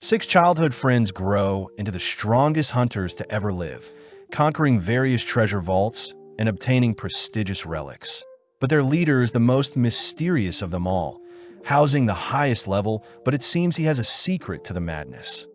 Six childhood friends grow into the strongest hunters to ever live, conquering various treasure vaults and obtaining prestigious relics. But their leader is the most mysterious of them all, housing the highest level, but it seems he has a secret to the madness.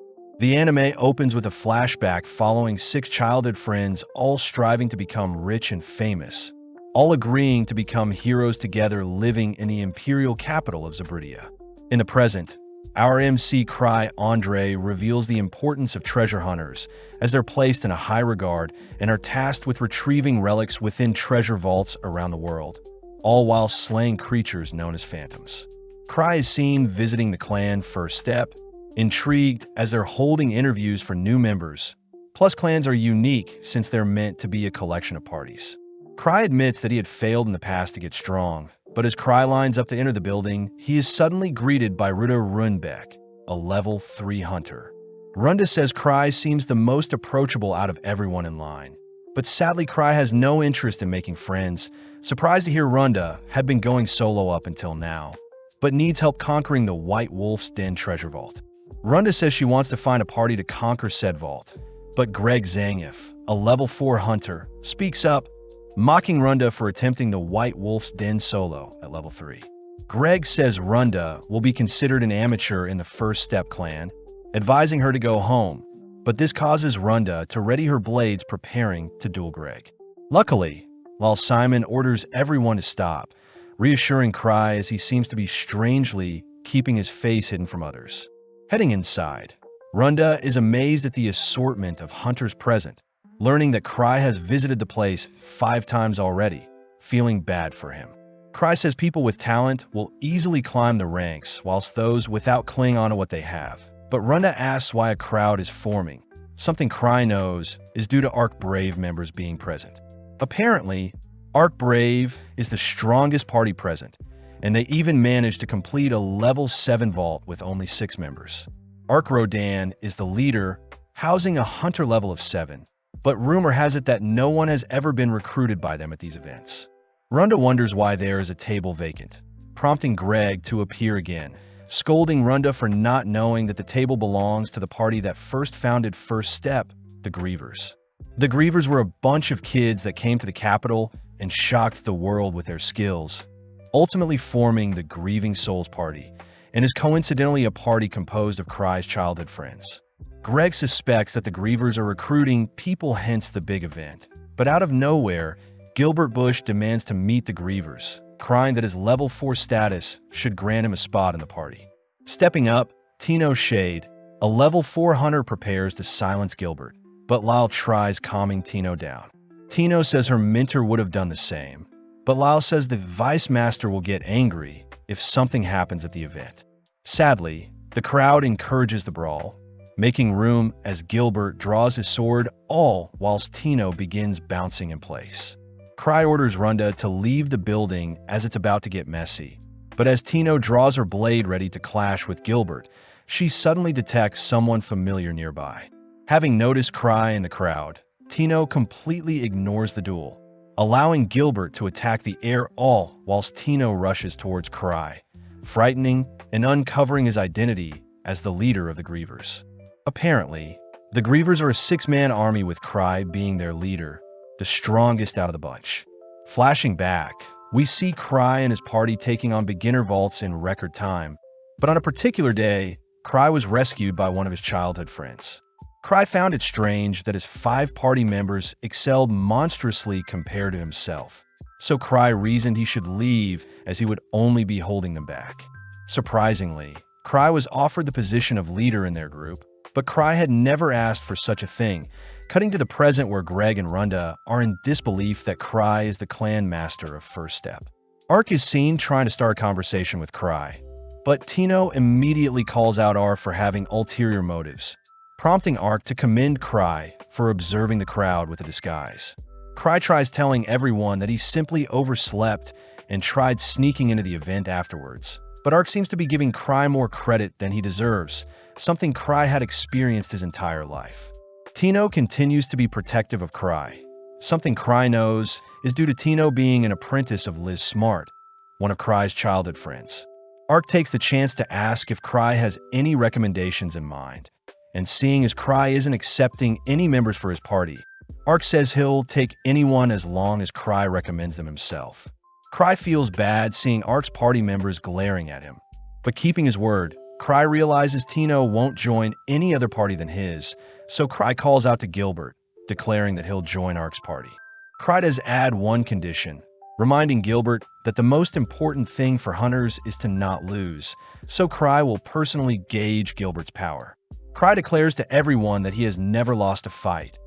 The anime opens with a flashback following six childhood friends all striving to become rich and famous, all agreeing to become heroes together living in the imperial capital of Zabridia. In the present, our MC Cry Andre reveals the importance of treasure hunters as they're placed in a high regard and are tasked with retrieving relics within treasure vaults around the world, all while slaying creatures known as phantoms. Cry is seen visiting the clan First Step, intrigued as they're holding interviews for new members. Plus, clans are unique since they're meant to be a collection of parties. Cry admits that he had failed in the past to get strong, but as Cry lines up to enter the building, he is suddenly greeted by Ruda Runbeck, a level 3 hunter. Runda says Cry seems the most approachable out of everyone in line. But sadly, Cry has no interest in making friends, surprised to hear Runda had been going solo up until now, but needs help conquering the White Wolf's Den treasure vault. Runda says she wants to find a party to conquer said vault, but Greg Zangief, a level 4 hunter, speaks up, mocking Runda for attempting the White Wolf's Den solo at level 3. Greg says Runda will be considered an amateur in the First Step clan, advising her to go home, but this causes Runda to ready her blades preparing to duel Greg. Luckily, while Simon orders everyone to stop, reassuring Cry as he seems to be strangely keeping his face hidden from others. Heading inside, Runda is amazed at the assortment of hunters present, learning that Cry has visited the place 5 times already, feeling bad for him. Cry says people with talent will easily climb the ranks, whilst those without cling on to what they have. But Runda asks why a crowd is forming. Something Cry knows is due to Arc Brave members being present. Apparently, Arc Brave is the strongest party present, and they even managed to complete a level 7 vault with only 6 members. Arc Rodan is the leader, housing a hunter level of 7. But rumor has it that no one has ever been recruited by them at these events. Runda wonders why there is a table vacant, prompting Greg to appear again, scolding Runda for not knowing that the table belongs to the party that first founded First Step, the Grievers. The Grievers were a bunch of kids that came to the capital and shocked the world with their skills, ultimately forming the Grieving Souls Party, and is coincidentally a party composed of Cry's childhood friends. Greg suspects that the Grievers are recruiting people, hence the big event. But out of nowhere, Gilbert Bush demands to meet the Grievers, crying that his level 4 status should grant him a spot in the party. Stepping up, Tino Shade, a level 4 hunter, prepares to silence Gilbert, but Lyle tries calming Tino down. Tino says her mentor would have done the same, but Lyle says the Vice Master will get angry if something happens at the event. Sadly, the crowd encourages the brawl, making room as Gilbert draws his sword, all whilst Tino begins bouncing in place. Cry orders Runda to leave the building as it's about to get messy. But as Tino draws her blade ready to clash with Gilbert, she suddenly detects someone familiar nearby. Having noticed Cry in the crowd, Tino completely ignores the duel, allowing Gilbert to attack the air, all whilst Tino rushes towards Cry, frightening and uncovering his identity as the leader of the Grievers. Apparently, the Grievers are a 6-man army with Cry being their leader, the strongest out of the bunch. Flashing back, we see Cry and his party taking on beginner vaults in record time, but on a particular day, Cry was rescued by one of his childhood friends. Cry found it strange that his 5 party members excelled monstrously compared to himself, so Cry reasoned he should leave as he would only be holding them back. Surprisingly, Cry was offered the position of leader in their group, but Cry had never asked for such a thing, cutting to the present where Greg and Runda are in disbelief that Cry is the clan master of First Step. Ark is seen trying to start a conversation with Cry, but Tino immediately calls out Ark for having ulterior motives, prompting Ark to commend Cry for observing the crowd with a disguise. Cry tries telling everyone that he simply overslept and tried sneaking into the event afterwards, but Ark seems to be giving Cry more credit than he deserves, something Cry had experienced his entire life. Tino continues to be protective of Cry. Something Cry knows is due to Tino being an apprentice of Liz Smart, one of Cry's childhood friends. Ark takes the chance to ask if Cry has any recommendations in mind, and seeing as Cry isn't accepting any members for his party, Ark says he'll take anyone as long as Cry recommends them himself. Cry feels bad seeing Ark's party members glaring at him, but keeping his word, Cry realizes Tino won't join any other party than his, so Cry calls out to Gilbert, declaring that he'll join Ark's party. Cry does add one condition, reminding Gilbert that the most important thing for hunters is to not lose, so Cry will personally gauge Gilbert's power. Cry declares to everyone that he has never lost a fight,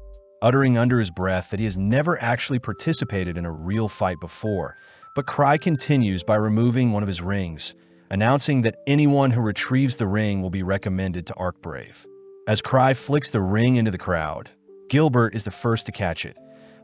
uttering under his breath that he has never actually participated in a real fight before, but Cry continues by removing one of his rings, announcing that anyone who retrieves the ring will be recommended to Ark Brave. As Cry flicks the ring into the crowd, Gilbert is the first to catch it,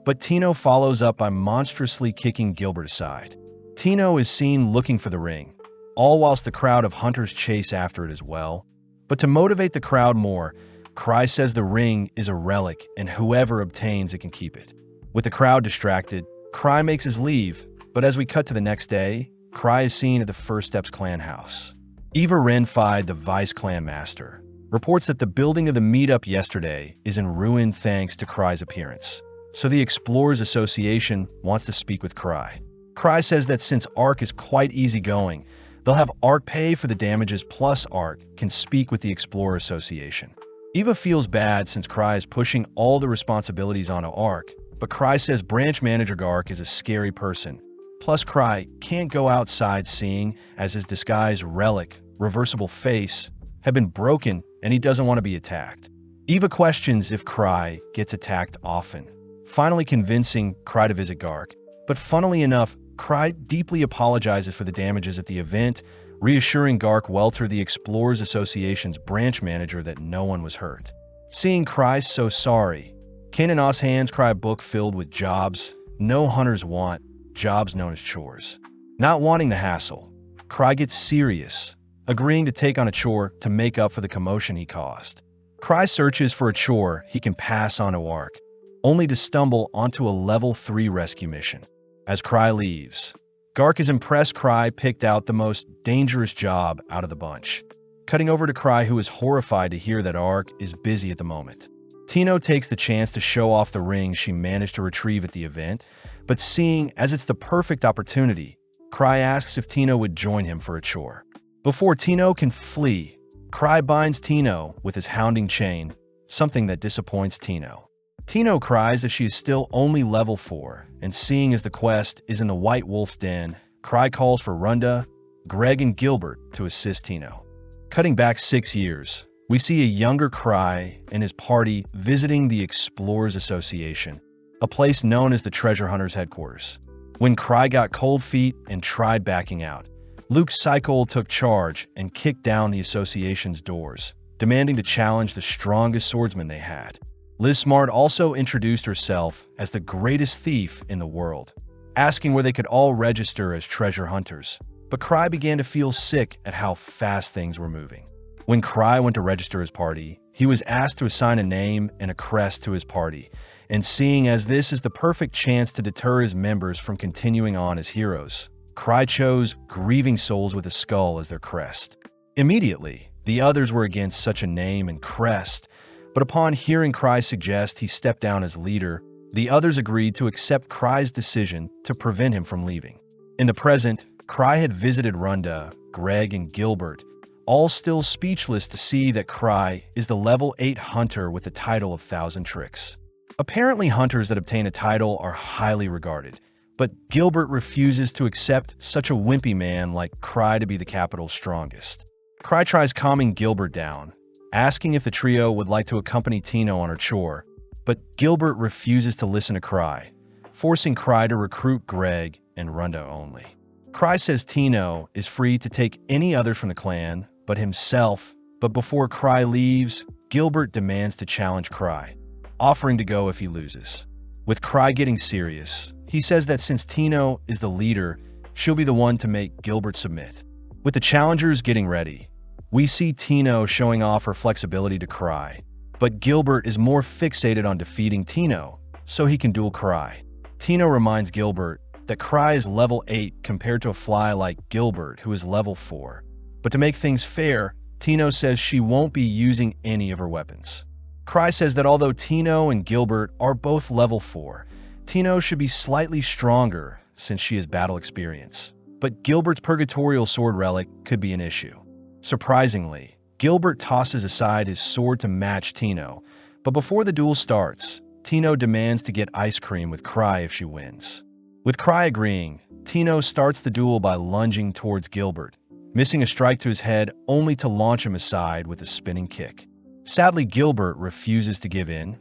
but Tino follows up by monstrously kicking Gilbert aside. Tino is seen looking for the ring, all whilst the crowd of hunters chase after it as well. But to motivate the crowd more, Cry says the ring is a relic and whoever obtains it can keep it. With the crowd distracted, Cry makes his leave, but as we cut to the next day, Cry is seen at the First Steps clan house. Eva Renfi, the vice clan master, reports that the building of the meetup yesterday is in ruin thanks to Cry's appearance. So the Explorers Association wants to speak with Cry. Cry says that since Ark is quite easygoing, they'll have Ark pay for the damages plus Ark can speak with the Explorer Association. Eva feels bad since Cry is pushing all the responsibilities onto Ark, but Cry says branch manager Ark is a scary person. Plus Cry can't go outside seeing as his disguised relic, reversible face, have been broken and he doesn't want to be attacked. Eva questions if Cry gets attacked often, finally convincing Cry to visit Gark. But funnily enough, Cry deeply apologizes for the damages at the event, reassuring Gark Welter, the Explorers Association's branch manager, that no one was hurt. Seeing Cry so sorry, Kanan hands Cry a book filled with jobs no hunters want, jobs known as chores. Not wanting the hassle, Cry gets serious, agreeing to take on a chore to make up for the commotion he caused. Cry searches for a chore he can pass on to Ark, only to stumble onto a level 3 rescue mission. As Cry leaves, Gark is impressed Cry picked out the most dangerous job out of the bunch, cutting over to Cry, who is horrified to hear that Ark is busy at the moment. Tino takes the chance to show off the ring she managed to retrieve at the event, but seeing as it's the perfect opportunity, Cry asks if Tino would join him for a chore. Before Tino can flee, Cry binds Tino with his hounding chain, something that disappoints Tino. Tino cries that she is still only level 4, and seeing as the quest is in the White Wolf's den, Cry calls for Runda, Greg, and Gilbert to assist Tino. Cutting back 6 years, we see a younger Cry and his party visiting the Explorers Association, a place known as the Treasure Hunters headquarters. When Cry got cold feet and tried backing out, Luke Cycle took charge and kicked down the association's doors, demanding to challenge the strongest swordsman they had. Liz Smart also introduced herself as the greatest thief in the world, asking where they could all register as treasure hunters. But Cry began to feel sick at how fast things were moving. When Cry went to register his party, he was asked to assign a name and a crest to his party, and seeing as this is the perfect chance to deter his members from continuing on as heroes, Cry chose Grieving Souls with a skull as their crest. Immediately, the others were against such a name and crest, but upon hearing Cry suggest he step down as leader, the others agreed to accept Cry's decision to prevent him from leaving. In the present, Cry had visited Runda, Greg, and Gilbert, all still speechless to see that Cry is the level 8 hunter with the title of Thousand Tricks. Apparently, hunters that obtain a title are highly regarded, but Gilbert refuses to accept such a wimpy man like Cry to be the capital's strongest. Cry tries calming Gilbert down, asking if the trio would like to accompany Tino on her chore, but Gilbert refuses to listen to Cry, forcing Cry to recruit Greg and Runda only. Cry says Tino is free to take any other from the clan but himself, but before Cry leaves, Gilbert demands to challenge Cry, offering to go if he loses. With Cry getting serious, he says that since Tino is the leader, she'll be the one to make Gilbert submit. With the challengers getting ready, we see Tino showing off her flexibility to Cry, but Gilbert is more fixated on defeating Tino, so he can duel Cry. Tino reminds Gilbert that Cry is level 8 compared to a fly like Gilbert, who is level 4, But to make things fair, Tino says she won't be using any of her weapons. Cry says that although Tino and Gilbert are both level 4, Tino should be slightly stronger since she has battle experience. But Gilbert's Purgatorial Sword relic could be an issue. Surprisingly, Gilbert tosses aside his sword to match Tino, but before the duel starts, Tino demands to get ice cream with Cry if she wins. With Cry agreeing, Tino starts the duel by lunging towards Gilbert, missing a strike to his head only to launch him aside with a spinning kick. Sadly, Gilbert refuses to give in,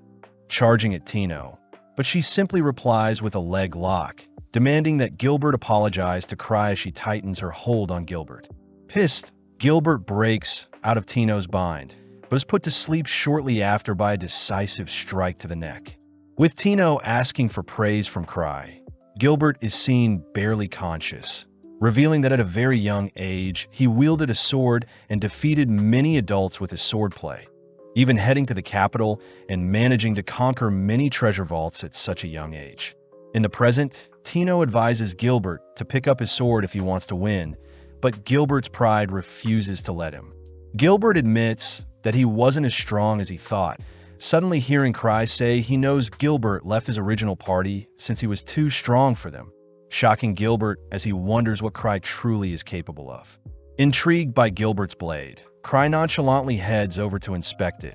charging at Tino, but she simply replies with a leg lock, demanding that Gilbert apologize to Cry as she tightens her hold on Gilbert. Pissed, Gilbert breaks out of Tino's bind, but is put to sleep shortly after by a decisive strike to the neck. With Tino asking for praise from Cry, Gilbert is seen barely conscious, revealing that at a very young age, he wielded a sword and defeated many adults with his swordplay, even heading to the capital and managing to conquer many treasure vaults at such a young age. In the present, Tino advises Gilbert to pick up his sword if he wants to win, but Gilbert's pride refuses to let him. Gilbert admits that he wasn't as strong as he thought, suddenly hearing Cry say he knows Gilbert left his original party since he was too strong for them, shocking Gilbert as he wonders what Cry truly is capable of. Intrigued by Gilbert's blade, Cry nonchalantly heads over to inspect it,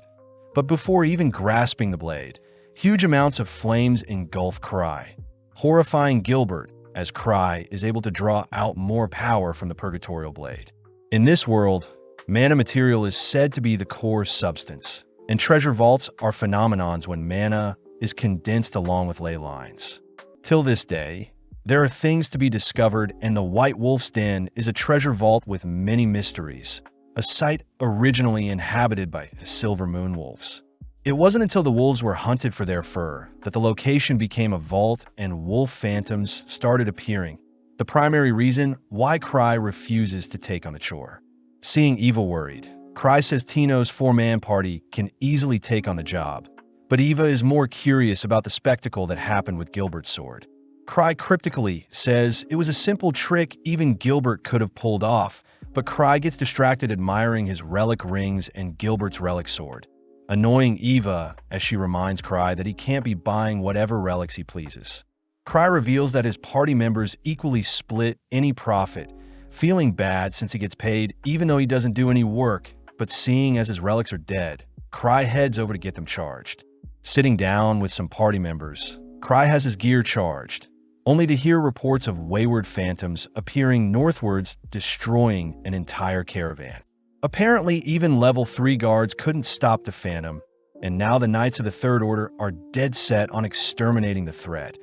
but before even grasping the blade, huge amounts of flames engulf Cry, horrifying Gilbert as Cry is able to draw out more power from the Purgatorial blade. In this world, mana material is said to be the core substance, and treasure vaults are phenomenons when mana is condensed along with ley lines. Till this day, there are things to be discovered, and the White Wolf's Den is a treasure vault with many mysteries, a site originally inhabited by silver moon wolves. It wasn't until the wolves were hunted for their fur that the location became a vault and wolf phantoms started appearing, the primary reason why Cry refuses to take on the chore. Seeing Eva worried, Cry says Tino's 4-man party can easily take on the job, but Eva is more curious about the spectacle that happened with Gilbert's sword. Cry cryptically says it was a simple trick even Gilbert could have pulled off, but Cry gets distracted admiring his relic rings and Gilbert's relic sword, annoying Eva as she reminds Cry that he can't be buying whatever relics he pleases. Cry reveals that his party members equally split any profit, feeling bad since he gets paid even though he doesn't do any work, but seeing as his relics are dead, Cry heads over to get them charged. Sitting down with some party members, Cry has his gear charged, only to hear reports of wayward phantoms appearing northwards, destroying an entire caravan. Apparently, even level 3 guards couldn't stop the phantom, and now the Knights of the Third Order are dead set on exterminating the threat,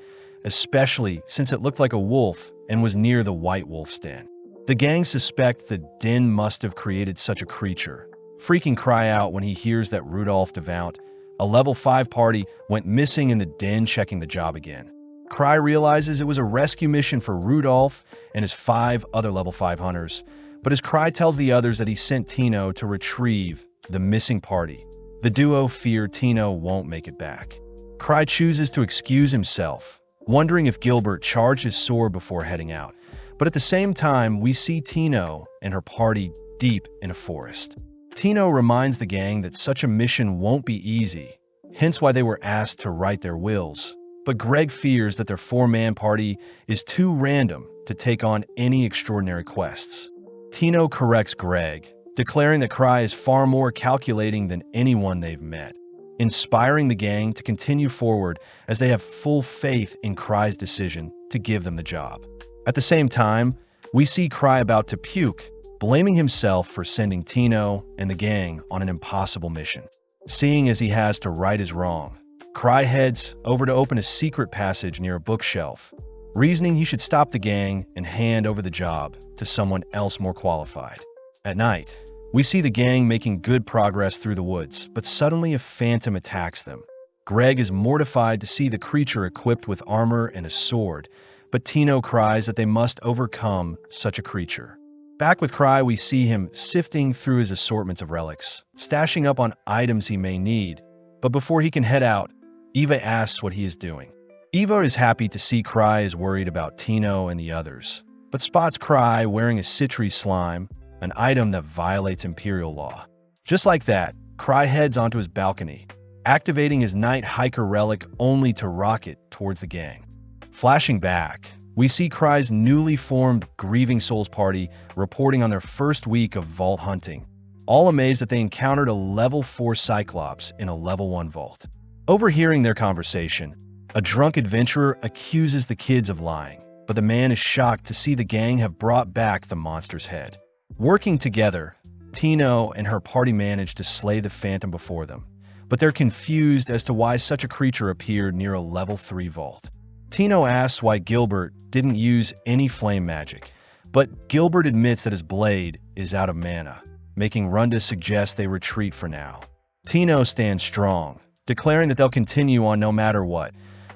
especially since it looked like a wolf and was near the White Wolf's Den. The gang suspect the den must have created such a creature, freaking Cry out when he hears that Rudolph Devount, a level 5 party, went missing in the den checking the job again. Cry realizes it was a rescue mission for Rudolph and his 5 other level 5 hunters, but as Cry tells the others that he sent Tino to retrieve the missing party, the duo fear Tino won't make it back. Cry chooses to excuse himself, wondering if Gilbert charged his sword before heading out, but at the same time, we see Tino and her party deep in a forest. Tino reminds the gang that such a mission won't be easy, hence why they were asked to write their wills, but Greg fears that their 4-man party is too random to take on any extraordinary quests. Tino corrects Greg, declaring that Cry is far more calculating than anyone they've met, inspiring the gang to continue forward as they have full faith in Cry's decision to give them the job. At the same time, we see Cry about to puke, blaming himself for sending Tino and the gang on an impossible mission. Seeing as he has to right his wrong, Cry heads over to open a secret passage near a bookshelf, reasoning he should stop the gang and hand over the job to someone else more qualified. At night, we see the gang making good progress through the woods, but suddenly a phantom attacks them. Greg is mortified to see the creature equipped with armor and a sword, but Tino cries that they must overcome such a creature. Back with Cry, we see him sifting through his assortments of relics, stashing up on items he may need, but before he can head out, Eva asks what he is doing. Eva is happy to see Cry is worried about Tino and the others, but spots Cry wearing a citry slime, an item that violates Imperial law. Just like that, Cry heads onto his balcony, activating his Night Hiker relic only to rocket towards the gang. Flashing back, we see Cry's newly formed Grieving Souls party reporting on their first week of vault hunting, all amazed that they encountered a level 4 Cyclops in a level 1 vault. Overhearing their conversation, a drunk adventurer accuses the kids of lying, but the man is shocked to see the gang have brought back the monster's head. Working together, Tino and her party manage to slay the phantom before them, but they're confused as to why such a creature appeared near a level 3 vault. Tino asks why Gilbert didn't use any flame magic, but Gilbert admits that his blade is out of mana, making Runda suggest they retreat for now. Tino stands strong, declaring that they'll continue on no matter what.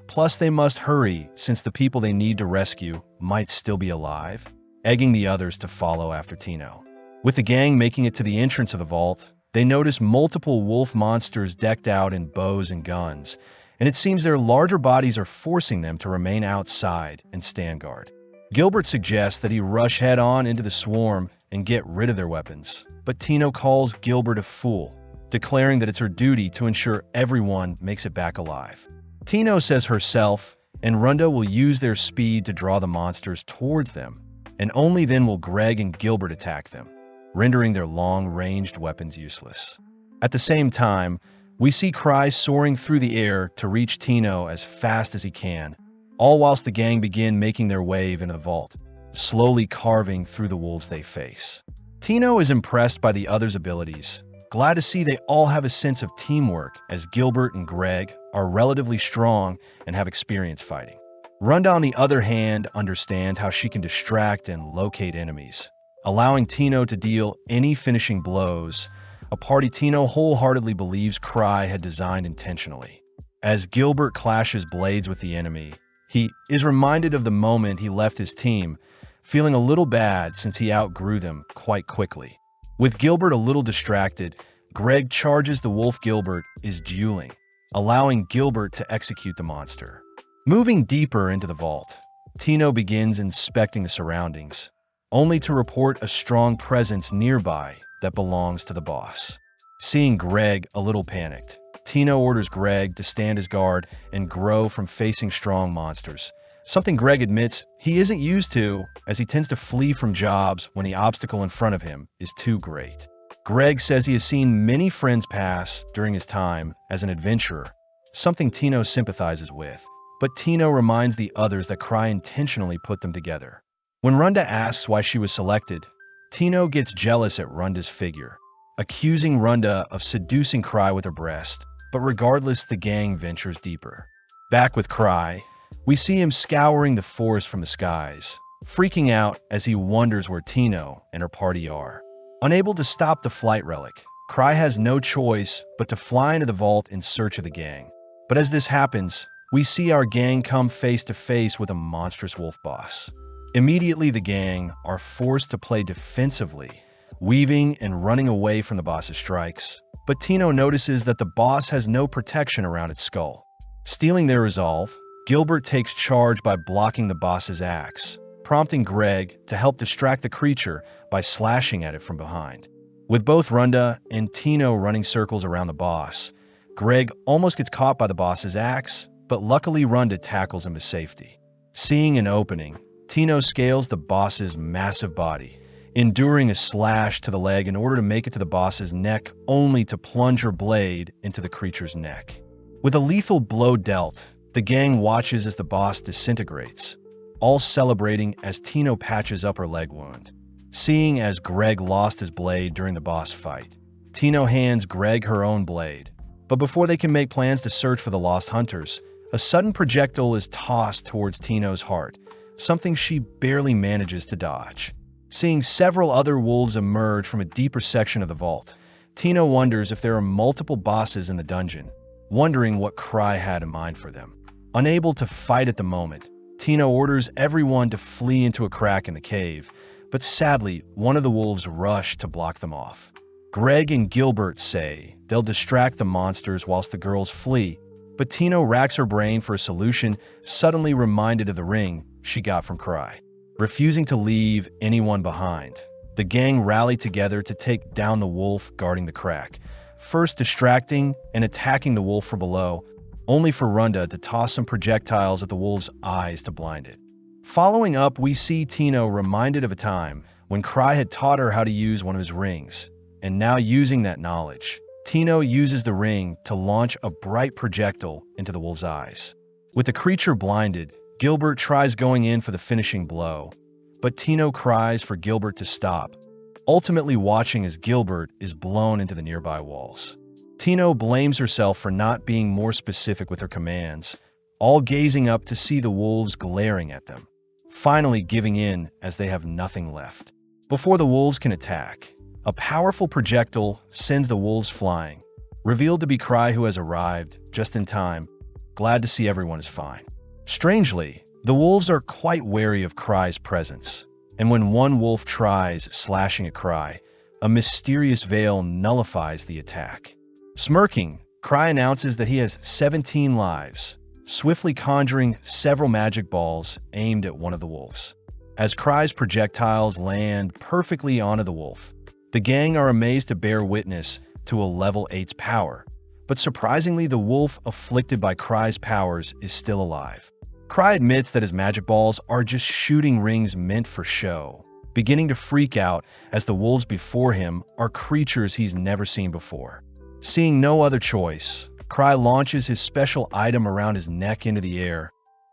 Plus, they must hurry since the people they need to rescue might still be alive, egging the others to follow after Tino. With the gang making it to the entrance of the vault, they notice multiple wolf monsters decked out in bows and guns, and it seems their larger bodies are forcing them to remain outside and stand guard. Gilbert suggests that he rush head-on into the swarm and get rid of their weapons, but Tino calls Gilbert a fool, declaring that it's her duty to ensure everyone makes it back alive. Tino says herself and Runda will use their speed to draw the monsters towards them, and only then will Greg and Gilbert attack them, rendering their long-ranged weapons useless. At the same time, we see Cry soaring through the air to reach Tino as fast as he can, all whilst the gang begin making their way into the vault, slowly carving through the wolves they face. Tino is impressed by the others' abilities, glad to see they all have a sense of teamwork as Gilbert and Greg are relatively strong and have experience fighting. Runda, on the other hand, understand how she can distract and locate enemies, allowing Tino to deal any finishing blows, a party Tino wholeheartedly believes Cry had designed intentionally. As Gilbert clashes blades with the enemy, he is reminded of the moment he left his team, feeling a little bad since he outgrew them quite quickly. With Gilbert a little distracted, Greg charges the wolf Gilbert is dueling, allowing Gilbert to execute the monster. Moving deeper into the vault, Tino begins inspecting the surroundings, only to report a strong presence nearby that belongs to the boss. Seeing Greg a little panicked, Tino orders Greg to stand his guard and grow from facing strong monsters, something Greg admits he isn't used to, as he tends to flee from jobs when the obstacle in front of him is too great. Greg says he has seen many friends pass during his time as an adventurer, something Tino sympathizes with, but Tino reminds the others that Cry intentionally put them together. When Runda asks why she was selected, Tino gets jealous at Runda's figure, accusing Runda of seducing Cry with her breast, but regardless, the gang ventures deeper. Back with Cry, we see him scouring the forest from the skies, freaking out as he wonders where Tino and her party are. Unable to stop the flight relic, Cry has no choice but to fly into the vault in search of the gang. But as this happens, we see our gang come face to face with a monstrous wolf boss. Immediately, the gang are forced to play defensively, weaving and running away from the boss's strikes. But Tino notices that the boss has no protection around its skull. Stealing their resolve, Gilbert takes charge by blocking the boss's axe, prompting Greg to help distract the creature by slashing at it from behind. With both Runda and Tino running circles around the boss, Greg almost gets caught by the boss's axe, but luckily Runda tackles him to safety. Seeing an opening, Tino scales the boss's massive body, enduring a slash to the leg in order to make it to the boss's neck, only to plunge her blade into the creature's neck. With a lethal blow dealt, the gang watches as the boss disintegrates, all celebrating as Tino patches up her leg wound. Seeing as Greg lost his blade during the boss fight, Tino hands Greg her own blade. But before they can make plans to search for the lost hunters, a sudden projectile is tossed towards Tino's heart, something she barely manages to dodge. Seeing several other wolves emerge from a deeper section of the vault, Tino wonders if there are multiple bosses in the dungeon, wondering what Cry had in mind for them. Unable to fight at the moment, Tino orders everyone to flee into a crack in the cave, but sadly, one of the wolves rush to block them off. Greg and Gilbert say they'll distract the monsters whilst the girls flee, but Tino racks her brain for a solution, suddenly reminded of the ring she got from Cry. Refusing to leave anyone behind, The gang rally together to take down the wolf guarding the crack, first distracting and attacking the wolf from below, only for Runda to toss some projectiles at the wolf's eyes to blind it. Following up, we see Tino reminded of a time when Cry had taught her how to use one of his rings, and now using that knowledge, Tino uses the ring to launch a bright projectile into the wolf's eyes. With the creature blinded, Gilbert tries going in for the finishing blow, but Tino cries for Gilbert to stop, ultimately watching as Gilbert is blown into the nearby walls. Tino blames herself for not being more specific with her commands, all gazing up to see the wolves glaring at them, finally giving in as they have nothing left. Before the wolves can attack, a powerful projectile sends the wolves flying, revealed to be Cry, who has arrived just in time, glad to see everyone is fine. Strangely, the wolves are quite wary of Cry's presence, and when one wolf tries slashing at Cry, a mysterious veil nullifies the attack. Smirking, Cry announces that he has 17 lives, swiftly conjuring several magic balls aimed at one of the wolves. As Cry's projectiles land perfectly onto the wolf, the gang are amazed to bear witness to a level 8's power, but surprisingly the wolf afflicted by Cry's powers is still alive. Cry admits that his magic balls are just shooting rings meant for show, beginning to freak out as the wolves before him are creatures he's never seen before. Seeing no other choice, Cry launches his special item around his neck into the air,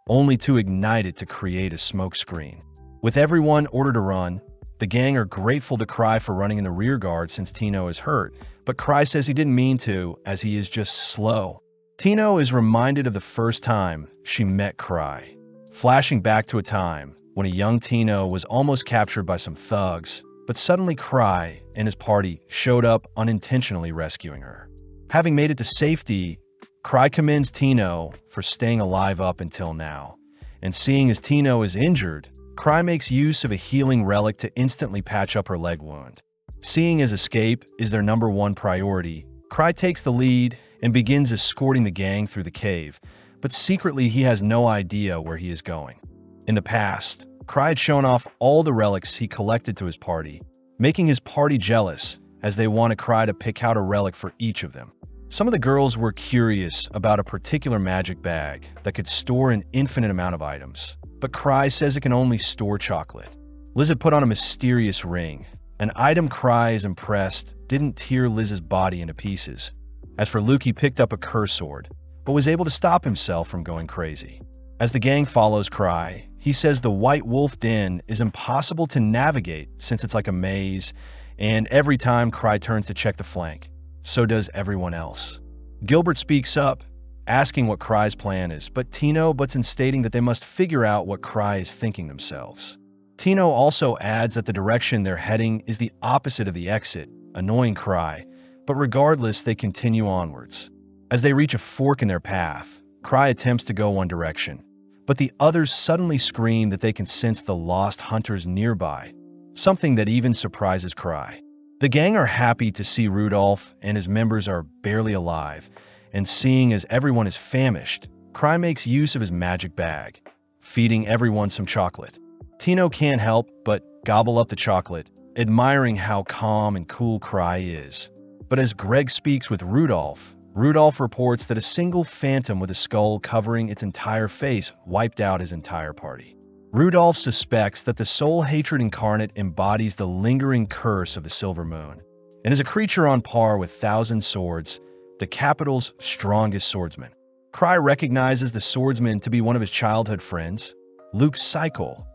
only to ignite it to create a smoke screen. With everyone ordered to run, the gang are grateful to Cry for running in the rear guard since Tino is hurt, but Cry says he didn't mean to, as he is just slow. Tino is reminded of the first time she met Cry, flashing back to a time when a young Tino was almost captured by some thugs, but suddenly Cry and his party showed up unintentionally rescuing her. Having made it to safety, Cry commends Tino for staying alive up until now, and seeing as Tino is injured, Cry makes use of a healing relic to instantly patch up her leg wound. Seeing as escape is their #1 priority, Cry takes the lead and begins escorting the gang through the cave, but secretly he has no idea where he is going. In the past, Cry had shown off all the relics he collected to his party, making his party jealous as they wanted Cry to pick out a relic for each of them. Some of the girls were curious about a particular magic bag that could store an infinite amount of items, but Cry says it can only store chocolate. Liz had put on a mysterious ring, an item Cry is impressed didn't tear Liz's body into pieces. As for Luke, he picked up a curse sword, but was able to stop himself from going crazy. As the gang follows Cry, he says the White Wolf Den is impossible to navigate since it's like a maze, and every time Cry turns to check the flank, so does everyone else. Gilbert speaks up, asking what Cry's plan is, but Tino butts in stating that they must figure out what Cry is thinking themselves. Tino also adds that the direction they're heading is the opposite of the exit, annoying Cry, but regardless, they continue onwards. As they reach a fork in their path, Cry attempts to go one direction, but the others suddenly scream that they can sense the lost hunters nearby, something that even surprises Cry. The gang are happy to see Rudolph and his members are barely alive, and seeing as everyone is famished, Cry makes use of his magic bag, feeding everyone some chocolate. Tino can't help but gobble up the chocolate, admiring how calm and cool Cry is. But as Greg speaks with Rudolph, Rudolph reports that a single phantom with a skull covering its entire face wiped out his entire party. Rudolph suspects that the soul hatred incarnate embodies the lingering curse of the Silver Moon, and is a creature on par with Thousand Swords, the capital's strongest swordsman. Cry recognizes the swordsman to be one of his childhood friends, Luke Cycle,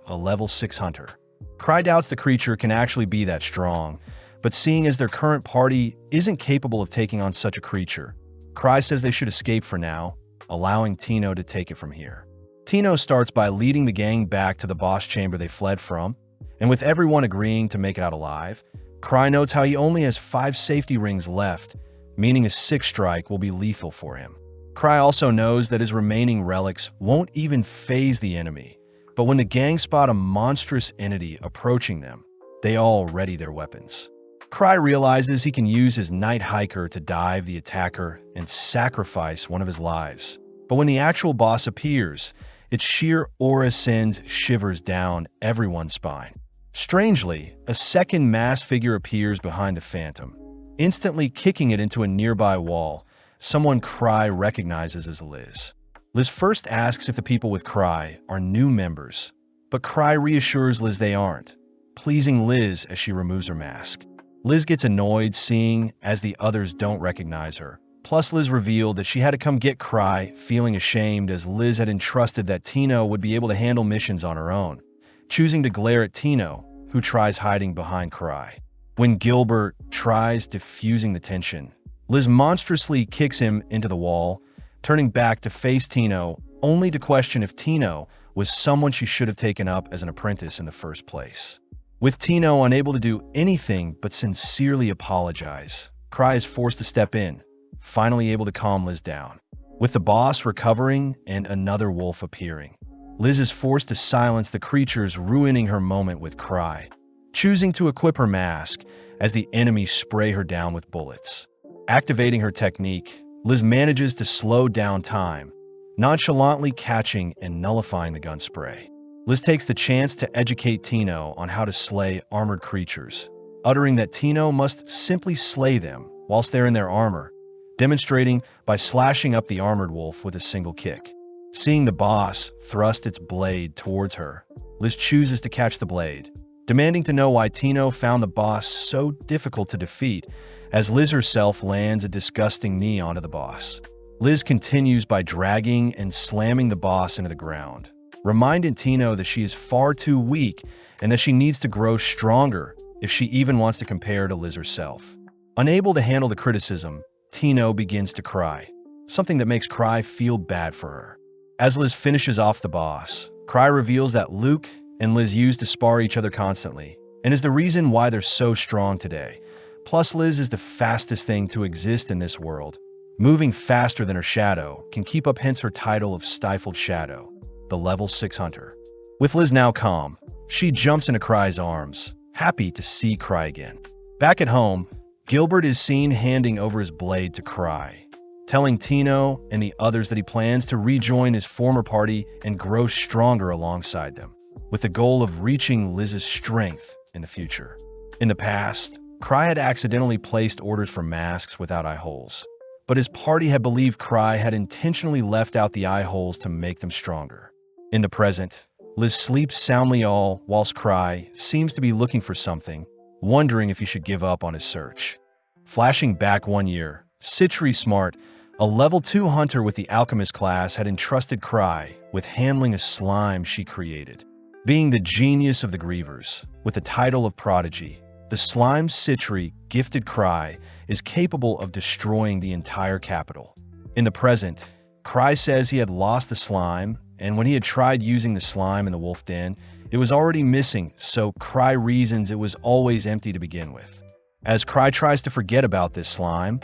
a level 6 hunter. Cry doubts the creature can actually be that strong, but seeing as their current party isn't capable of taking on such a creature, Cry says they should escape for now, allowing Tino to take it from here. Tino starts by leading the gang back to the boss chamber they fled from, and with everyone agreeing to make it out alive, Cry notes how he only has 5 safety rings left, meaning a 6th strike will be lethal for him. Cry also knows that his remaining relics won't even phase the enemy, but when the gang spot a monstrous entity approaching them, they all ready their weapons. Cry realizes he can use his Night Hiker to dive the attacker and sacrifice one of his lives. But when the actual boss appears, its sheer aura sends shivers down everyone's spine. Strangely, a second masked figure appears behind the phantom, instantly kicking it into a nearby wall. Someone Cry recognizes as Liz. Liz first asks if the people with Cry are new members, but Cry reassures Liz they aren't, pleasing Liz as she removes her mask. Liz gets annoyed seeing as the others don't recognize her. Plus, Liz revealed that she had to come get Cry, feeling ashamed as Liz had entrusted that Tino would be able to handle missions on her own, choosing to glare at Tino, who tries hiding behind Cry. When Gilbert tries diffusing the tension, Liz monstrously kicks him into the wall, turning back to face Tino, only to question if Tino was someone she should have taken up as an apprentice in the first place. With Tino unable to do anything but sincerely apologize, Cry is forced to step in, finally able to calm Liz down. With the boss recovering and another wolf appearing, Liz is forced to silence the creatures, ruining her moment with Cry, choosing to equip her mask as the enemies spray her down with bullets. Activating her technique, Liz manages to slow down time, nonchalantly catching and nullifying the gun spray. Liz takes the chance to educate Tino on how to slay armored creatures, uttering that Tino must simply slay them whilst they're in their armor, demonstrating by slashing up the armored wolf with a single kick. Seeing the boss thrust its blade towards her, Liz chooses to catch the blade, demanding to know why Tino found the boss so difficult to defeat, as Liz herself lands a disgusting knee onto the boss. Liz continues by dragging and slamming the boss into the ground, reminding Tino that she is far too weak and that she needs to grow stronger if she even wants to compare to Liz herself. Unable to handle the criticism, Tino begins to cry, something that makes Cry feel bad for her. As Liz finishes off the boss, Cry reveals that Luke and Liz used to spar each other constantly, and is the reason why they're so strong today. Plus, Liz is the fastest thing to exist in this world, moving faster than her shadow, can keep up, hence her title of Stifled Shadow, the level 6 hunter. With Liz now calm, she jumps into Cry's arms, happy to see Cry again. Back at home, Gilbert is seen handing over his blade to Cry, telling Tino and the others that he plans to rejoin his former party and grow stronger alongside them, with the goal of reaching Liz's strength in the future. In the past, Cry had accidentally placed orders for masks without eye holes, but his party had believed Cry had intentionally left out the eye holes to make them stronger. In the present, Liz sleeps soundly all whilst Cry seems to be looking for something, wondering if he should give up on his search. Flashing back 1 year, Citri Smart, a level 2 hunter with the Alchemist class, had entrusted Cry with handling a slime she created. Being the genius of the Grievers, with the title of Prodigy, the slime Citri gifted Cry is capable of destroying the entire capital. In the present, Cry says he had lost the slime, and when he had tried using the slime in the wolf den, it was already missing, so Cry reasons it was always empty to begin with. As Cry tries to forget about this slime,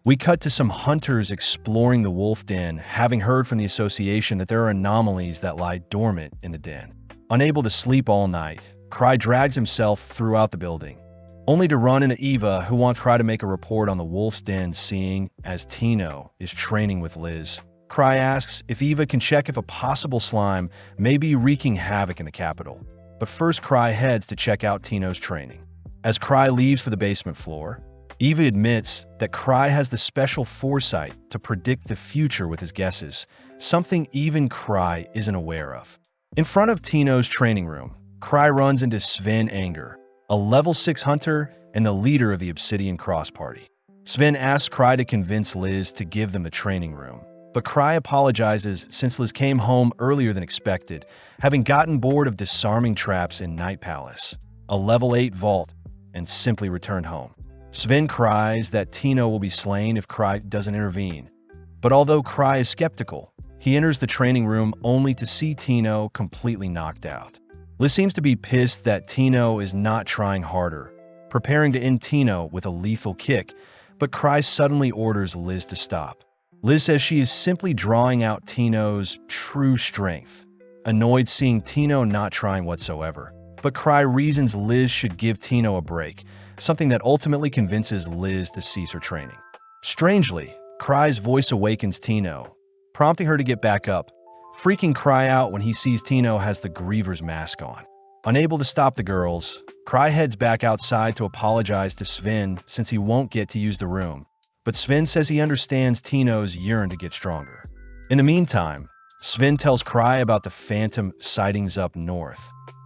we cut to some hunters exploring the wolf den, having heard from the association that there are anomalies that lie dormant in the den. Unable to sleep all night, Cry drags himself throughout the building, only to run into Eva, who wants Cry to make a report on the wolf's den, seeing as Tino is training with Liz. Cry asks if Eva can check if a possible slime may be wreaking havoc in the capital, but first Cry heads to check out Tino's training. As Cry leaves for the basement floor, Eva admits that Cry has the special foresight to predict the future with his guesses, something even Cry isn't aware of. In front of Tino's training room, Cry runs into Sven Anger, a level 6 hunter and the leader of the Obsidian Cross Party. Sven asks Cry to convince Liz to give them the training room, but Cry apologizes since Liz came home earlier than expected, having gotten bored of disarming traps in Night Palace, a level 8 vault, and simply returned home. Sven cries that Tino will be slain if Cry doesn't intervene, but although Cry is skeptical, he enters the training room only to see Tino completely knocked out. Liz seems to be pissed that Tino is not trying harder, preparing to end Tino with a lethal kick, but Cry suddenly orders Liz to stop. Liz says she is simply drawing out Tino's true strength, annoyed seeing Tino not trying whatsoever. But Cry reasons Liz should give Tino a break, something that ultimately convinces Liz to cease her training. Strangely, Cry's voice awakens Tino, prompting her to get back up, freaking Cry out when he sees Tino has the Griever's mask on. Unable to stop the girls, Cry heads back outside to apologize to Sven since he won't get to use the room. But Sven says he understands Tino's yearn to get stronger. In the meantime, Sven tells Cry about the phantom sightings up north.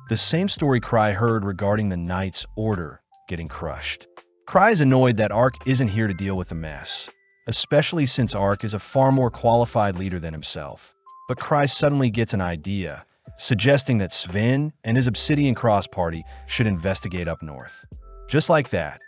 The same story Cry heard regarding the Knight's Order getting crushed. Cry is annoyed that Ark isn't here to deal with the mess, especially since Ark is a far more qualified leader than himself. But Cry suddenly gets an idea, suggesting that Sven and his Obsidian Cross party should investigate up north. Just like that,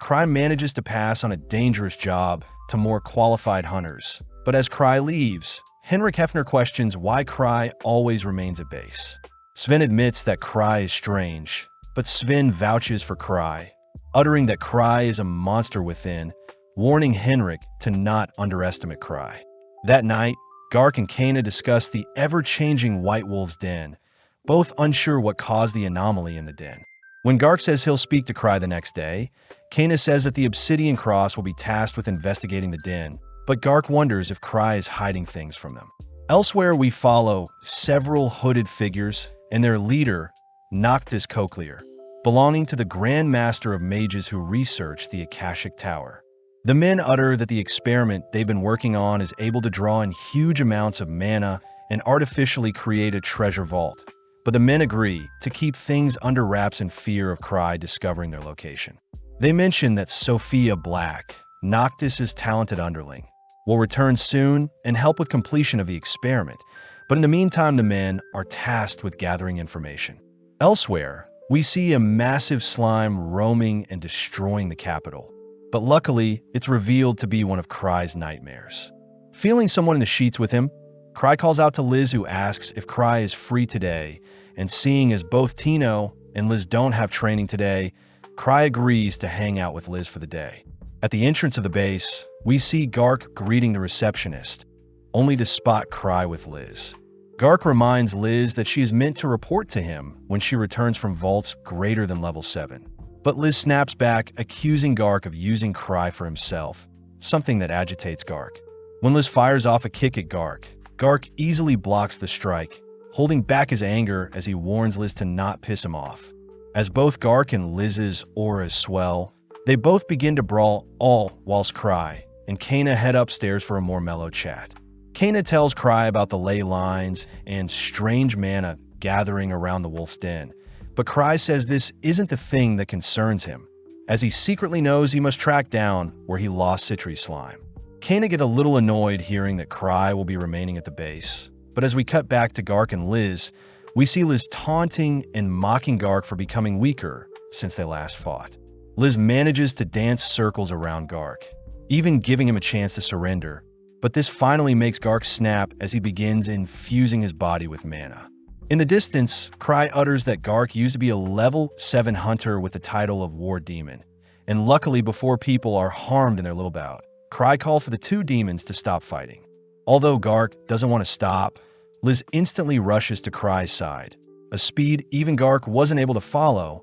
Cry manages to pass on a dangerous job to more qualified hunters. But as Cry leaves, Henrik Hefner questions why Cry always remains at base. Sven admits that Cry is strange, but Sven vouches for Cry, uttering that Cry is a monster within, warning Henrik to not underestimate Cry. That night, Gark and Kana discuss the ever-changing White Wolf's den, both unsure what caused the anomaly in the den. When Gark says he'll speak to Cry the next day, Kana says that the Obsidian Cross will be tasked with investigating the den, but Gark wonders if Cry is hiding things from them. Elsewhere, we follow several hooded figures and their leader, Noctis Cochlear, belonging to the Grand Master of Mages who researched the Akashic Tower. The men utter that the experiment they've been working on is able to draw in huge amounts of mana and artificially create a treasure vault, but the men agree to keep things under wraps in fear of Cry discovering their location. They mention that Sophia Black, Noctis' talented underling, will return soon and help with completion of the experiment, but in the meantime the men are tasked with gathering information. Elsewhere, we see a massive slime roaming and destroying the capital. But luckily, it's revealed to be one of Cry's nightmares. Feeling someone in the sheets with him, Cry calls out to Liz, who asks if Cry is free today, and seeing as both Tino and Liz don't have training today, Cry agrees to hang out with Liz for the day. At the entrance of the base, we see Gark greeting the receptionist, only to spot Cry with Liz. Gark reminds Liz that she is meant to report to him when she returns from vaults greater than level 7. But Liz snaps back, accusing Gark of using Cry for himself, something that agitates Gark. When Liz fires off a kick at Gark, Gark easily blocks the strike, holding back his anger as he warns Liz to not piss him off. As both Gark and Liz's auras swell, they both begin to brawl, all whilst Cry and Kana head upstairs for a more mellow chat. Kana tells Cry about the ley lines and strange mana gathering around the wolf's den, but Cry says this isn't the thing that concerns him, as he secretly knows he must track down where he lost Citri's slime. Kana get a little annoyed hearing that Cry will be remaining at the base, but as we cut back to Gark and Liz, we see Liz taunting and mocking Gark for becoming weaker since they last fought. Liz manages to dance circles around Gark, even giving him a chance to surrender, but this finally makes Gark snap as he begins infusing his body with mana. In the distance, Cry utters that Gark used to be a level 7 hunter with the title of War Demon, and luckily before people are harmed in their little bout, Cry calls for the two demons to stop fighting. Although Gark doesn't want to stop, Liz instantly rushes to Cry's side, a speed even Gark wasn't able to follow,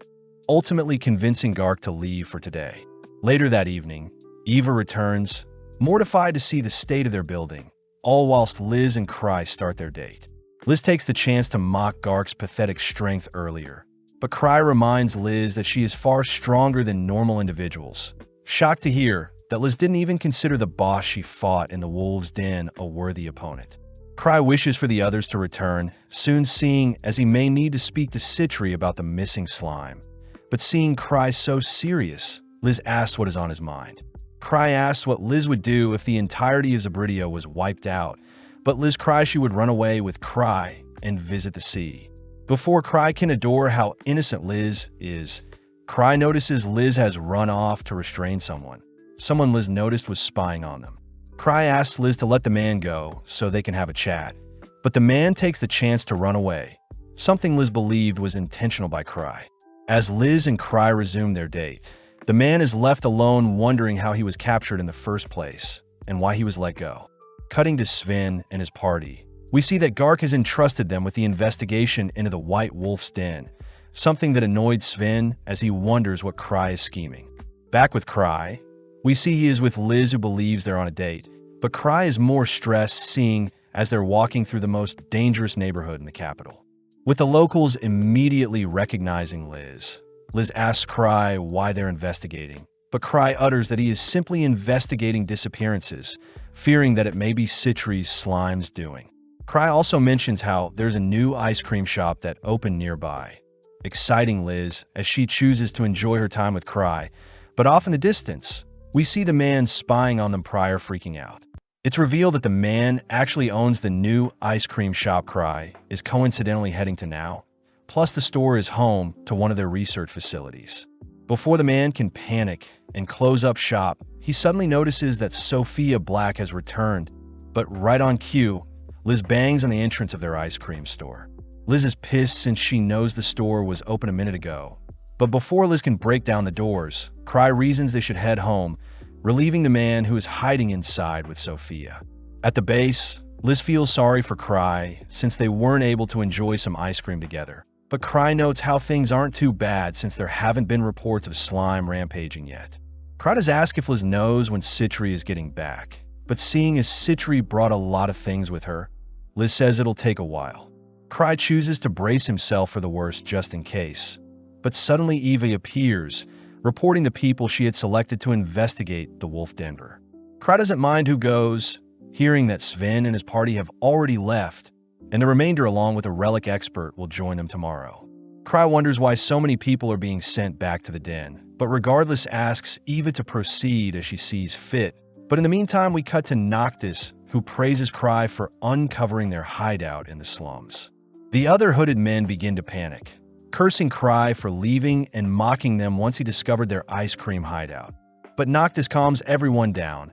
ultimately convincing Gark to leave for today. Later that evening, Eva returns, mortified to see the state of their building, all whilst Liz and Cry start their date. Liz takes the chance to mock Gark's pathetic strength earlier, but Cry reminds Liz that she is far stronger than normal individuals. Shocked to hear that Liz didn't even consider the boss she fought in the wolf's den a worthy opponent. Cry wishes for the others to return, soon seeing as he may need to speak to Citri about the missing slime. But seeing Cry so serious, Liz asks what is on his mind. Cry asks what Liz would do if the entirety of Zabridia was wiped out, but Liz cries she would run away with Cry and visit the sea. Before Cry can adore how innocent Liz is, Cry notices Liz has run off to restrain someone. Someone Liz noticed was spying on them. Cry asks Liz to let the man go so they can have a chat, but the man takes the chance to run away, something Liz believed was intentional by Cry. As Liz and Cry resume their date, the man is left alone wondering how he was captured in the first place and why he was let go. Cutting to Sven and his party, we see that Gark has entrusted them with the investigation into the White Wolf's den, something that annoyed Sven as he wonders what Cry is scheming. Back with Cry, we see he is with Liz, who believes they're on a date, but Cry is more stressed seeing as they're walking through the most dangerous neighborhood in the capital. with the locals immediately recognizing Liz. Liz asks Cry why they're investigating, but Cry utters that he is simply investigating disappearances, fearing that it may be Citri's slime's doing. Cry also mentions how there's a new ice cream shop that opened nearby, exciting Liz as she chooses to enjoy her time with Cry, but off in the distance, we see the man spying on them prior freaking out. It's revealed that the man actually owns the new ice cream shop Cry is coincidentally heading to now, plus the store is home to one of their research facilities. Before the man can panic and close up shop, he suddenly notices that Sophia Black has returned, but right on cue, Liz bangs on the entrance of their ice cream store. Liz is pissed since she knows the store was open a minute ago. But before Liz can break down the doors, Cry reasons they should head home, relieving the man who is hiding inside with Sophia. At the base, Liz feels sorry for Cry since they weren't able to enjoy some ice cream together. But Cry notes how things aren't too bad since there haven't been reports of slime rampaging yet. Cry does ask if Liz knows when Citri is getting back, but seeing as Citri brought a lot of things with her, Liz says it'll take a while. Cry chooses to brace himself for the worst just in case. But suddenly Eva appears, reporting the people she had selected to investigate the Wolf Denver. Cry doesn't mind who goes, hearing that Sven and his party have already left, and the remainder along with a relic expert will join them tomorrow. Cry wonders why so many people are being sent back to the den, but regardless asks Eva to proceed as she sees fit. But in the meantime, we cut to Noctis, who praises Cry for uncovering their hideout in the slums. The other hooded men begin to panic, cursing Cry for leaving and mocking them once he discovered their ice cream hideout. But Noctis calms everyone down,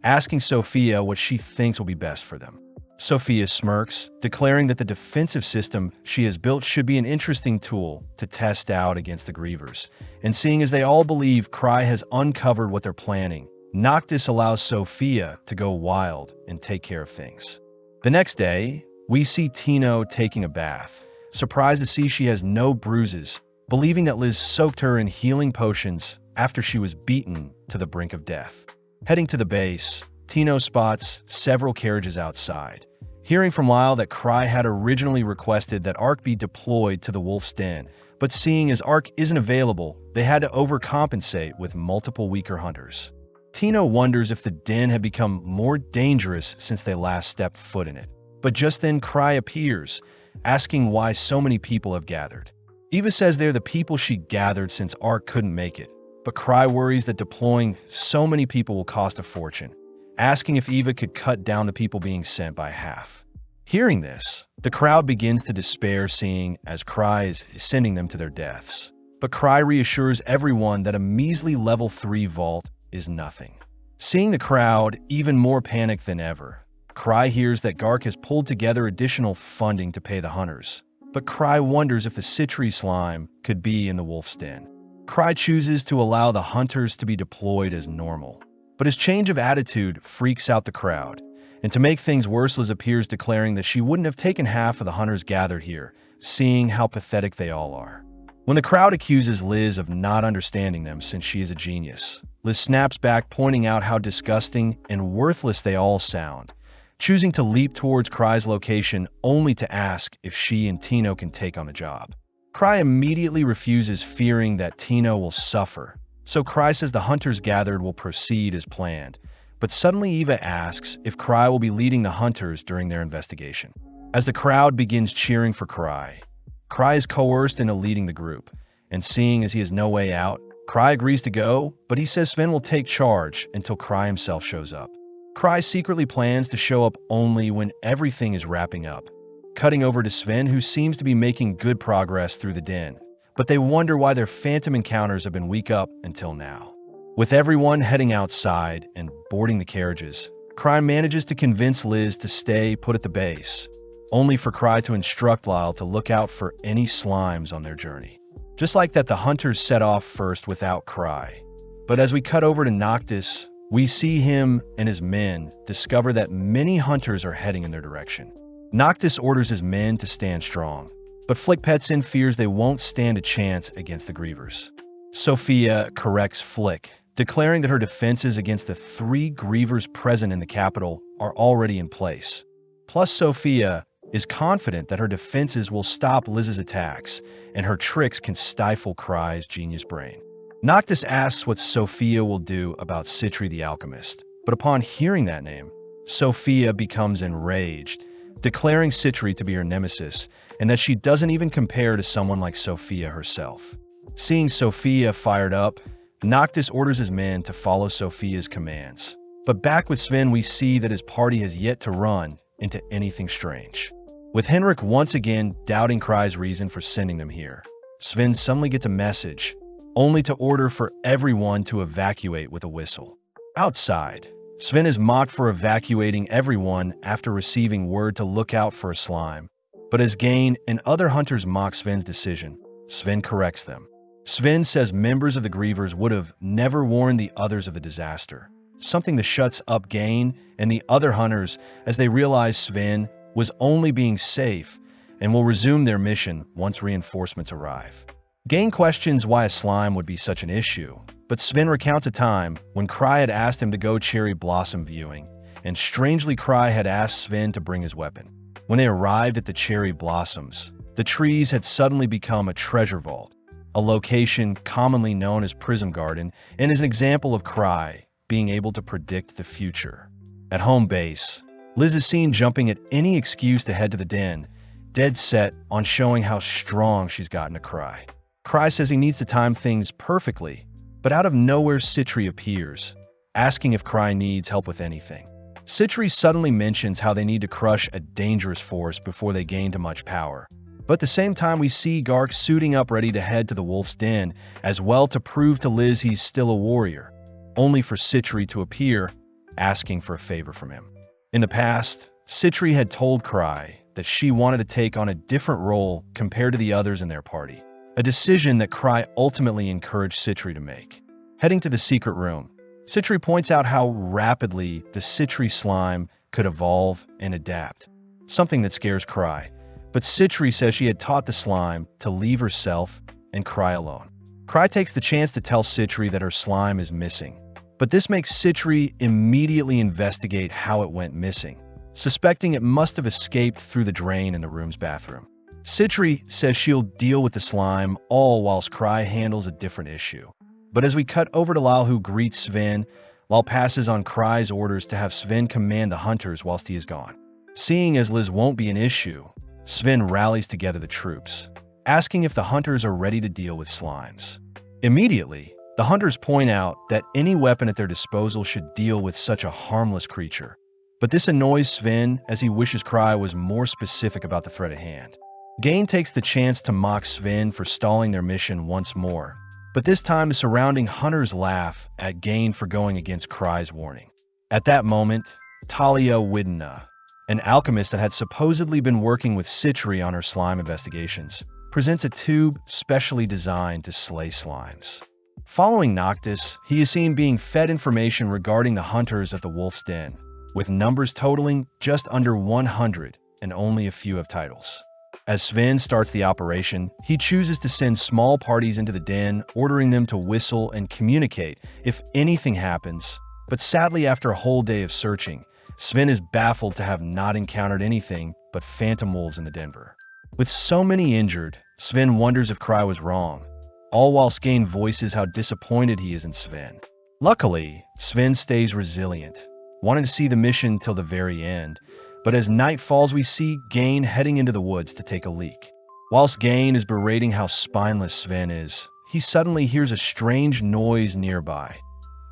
asking Sophia what she thinks will be best for them. Sophia smirks, declaring that the defensive system she has built should be an interesting tool to test out against the Grievers. And seeing as they all believe Cry has uncovered what they're planning, Noctis allows Sophia to go wild and take care of things. The next day, we see Tino taking a bath, surprised to see she has no bruises, believing that Liz soaked her in healing potions after she was beaten to the brink of death. Heading to the base, Tino spots several carriages outside, hearing from Lyle that Cry had originally requested that Ark be deployed to the Wolf's Den, but seeing as Ark isn't available, they had to overcompensate with multiple weaker hunters. Tino wonders if the den had become more dangerous since they last stepped foot in it. But just then Cry appears, asking why so many people have gathered. Eva says they're the people she gathered since Ark couldn't make it, but Cry worries that deploying so many people will cost a fortune, asking if Eva could cut down the people being sent by half. Hearing this, the crowd begins to despair seeing as Cry is sending them to their deaths. But Cry reassures everyone that a measly level 3 vault is nothing. Seeing the crowd even more panicked than ever, Cry hears that Gark has pulled together additional funding to pay the hunters, but Cry wonders if the Citri slime could be in the Wolf's Den. Cry chooses to allow the hunters to be deployed as normal, but his change of attitude freaks out the crowd, and to make things worse, Liz appears declaring that she wouldn't have taken half of the hunters gathered here, seeing how pathetic they all are. When the crowd accuses Liz of not understanding them since she is a genius, Liz snaps back, pointing out how disgusting and worthless they all sound, choosing to leap towards Cry's location only to ask if she and Tino can take on the job. Cry immediately refuses, fearing that Tino will suffer, so Cry says the hunters gathered will proceed as planned, but suddenly Eva asks if Cry will be leading the hunters during their investigation. As the crowd begins cheering for Cry, Cry is coerced into leading the group, and seeing as he has no way out, Cry agrees to go, but he says Sven will take charge until Cry himself shows up. Cry secretly plans to show up only when everything is wrapping up, cutting over to Sven, who seems to be making good progress through the den, but they wonder why their phantom encounters have been weak up until now. With everyone heading outside and boarding the carriages, Cry manages to convince Liz to stay put at the base, only for Cry to instruct Lyle to look out for any slimes on their journey. Just like that, the hunters set off first without Cry. But as we cut over to Noctis, we see him and his men discover that many hunters are heading in their direction. Noctis orders his men to stand strong, but Flick Petson fears they won't stand a chance against the Grievers. Sophia corrects Flick, declaring that her defenses against the 3 Grievers present in the capital are already in place. Plus, Sophia is confident that her defenses will stop Liz's attacks, and her tricks can stifle Cry's genius brain. Noctis asks what Sophia will do about Citri the Alchemist, but upon hearing that name, Sophia becomes enraged, declaring Citri to be her nemesis, and that she doesn't even compare to someone like Sophia herself. Seeing Sophia fired up, Noctis orders his men to follow Sophia's commands. But back with Sven, we see that his party has yet to run into anything strange. With Henrik once again doubting Cry's reason for sending them here, Sven suddenly gets a message, only to order for everyone to evacuate with a whistle. Outside, Sven is mocked for evacuating everyone after receiving word to look out for a slime. But as Gain and other hunters mock Sven's decision, Sven corrects them. Sven says members of the Grievers would have never warned the others of the disaster, something that shuts up Gain and the other hunters as they realize Sven was only being safe and will resume their mission once reinforcements arrive. Gain questions why a slime would be such an issue, but Sven recounts a time when Cry had asked him to go cherry blossom viewing, and strangely Cry had asked Sven to bring his weapon. When they arrived at the cherry blossoms, the trees had suddenly become a treasure vault, a location commonly known as Prism Garden, and is an example of Cry being able to predict the future. At home base, Liz is seen jumping at any excuse to head to the den, dead set on showing how strong she's gotten to Cry. Cry says he needs to time things perfectly, but out of nowhere Citri appears, asking if Cry needs help with anything. Citri suddenly mentions how they need to crush a dangerous force before they gain too much power. But at the same time, we see Gark suiting up ready to head to the wolf's den, as well to prove to Liz he's still a warrior, only for Citri to appear, asking for a favor from him. In the past, Citri had told Cry that she wanted to take on a different role compared to the others in their party, a decision that Cry ultimately encouraged Citri to make. Heading to the secret room, Citri points out how rapidly the Citri slime could evolve and adapt, something that scares Cry. But Citri says she had taught the slime to leave herself and Cry alone. Cry takes the chance to tell Citri that her slime is missing, but this makes Citri immediately investigate how it went missing, suspecting it must have escaped through the drain in the room's bathroom. Citri says she'll deal with the slime, all whilst Cry handles a different issue. But as we cut over to Lal, who greets Sven, Lal passes on Cry's orders to have Sven command the hunters whilst he is gone. Seeing as Liz won't be an issue, Sven rallies together the troops, asking if the hunters are ready to deal with slimes. Immediately, the hunters point out that any weapon at their disposal should deal with such a harmless creature. But this annoys Sven as he wishes Cry was more specific about the threat at hand. Gain takes the chance to mock Sven for stalling their mission once more, but this time the surrounding hunters laugh at Gain for going against Cry's warning. At that moment, Talia Widna, an alchemist that had supposedly been working with Citri on her slime investigations, presents a tube specially designed to slay slimes. Following Noctis, he is seen being fed information regarding the hunters at the Wolf's Den, with numbers totaling just under 100 and only a few have titles. As Sven starts the operation, he chooses to send small parties into the den, ordering them to whistle and communicate if anything happens. But sadly, after a whole day of searching, Sven is baffled to have not encountered anything but phantom wolves in the Denver. With so many injured, Sven wonders if Cry was wrong, all whilst Gain voices how disappointed he is in Sven. Luckily, Sven stays resilient, wanting to see the mission till the very end. But as night falls, we see Gain heading into the woods to take a leak. Whilst Gain is berating how spineless Sven is, he suddenly hears a strange noise nearby,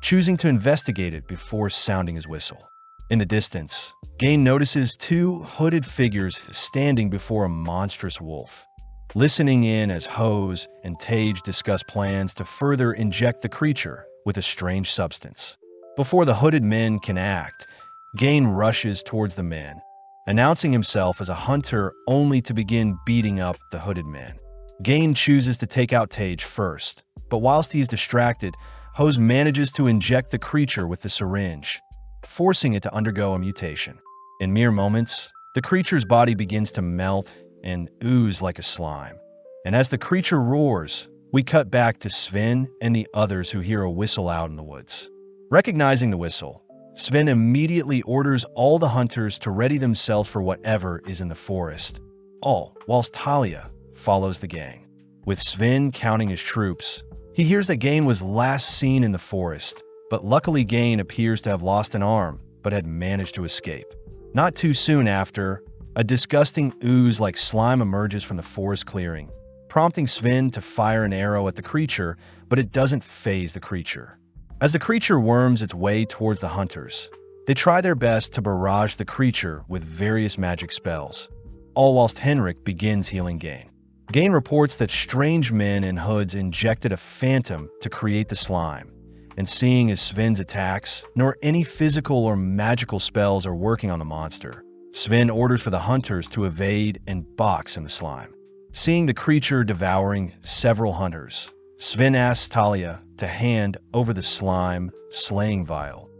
choosing to investigate it before sounding his whistle. In the distance, Gain notices two hooded figures standing before a monstrous wolf, listening in as Hose and Tage discuss plans to further inject the creature with a strange substance. Before the hooded men can act, Gain rushes towards the men, announcing himself as a hunter only to begin beating up the hooded men. Gain chooses to take out Tage first, but whilst he is distracted, Hose manages to inject the creature with the syringe, forcing it to undergo a mutation. In mere moments, the creature's body begins to melt and ooze like a slime. And as the creature roars, we cut back to Sven and the others who hear a whistle out in the woods. Recognizing the whistle, Sven immediately orders all the hunters to ready themselves for whatever is in the forest, all whilst Talia follows the gang. With Sven counting his troops, he hears that Gain was last seen in the forest, but luckily Gain appears to have lost an arm but had managed to escape. Not too soon after, a disgusting ooze-like slime emerges from the forest clearing, prompting Sven to fire an arrow at the creature, but it doesn't faze the creature. As the creature worms its way towards the hunters, they try their best to barrage the creature with various magic spells, all whilst Henrik begins healing Gain. Gain reports that strange men in hoods injected a phantom to create the slime, and seeing as Sven's attacks, nor any physical or magical spells are working on the monster, Sven orders for the hunters to evade and box in the slime. Seeing the creature devouring several hunters, Sven asks Talia to hand over the slime slaying vial,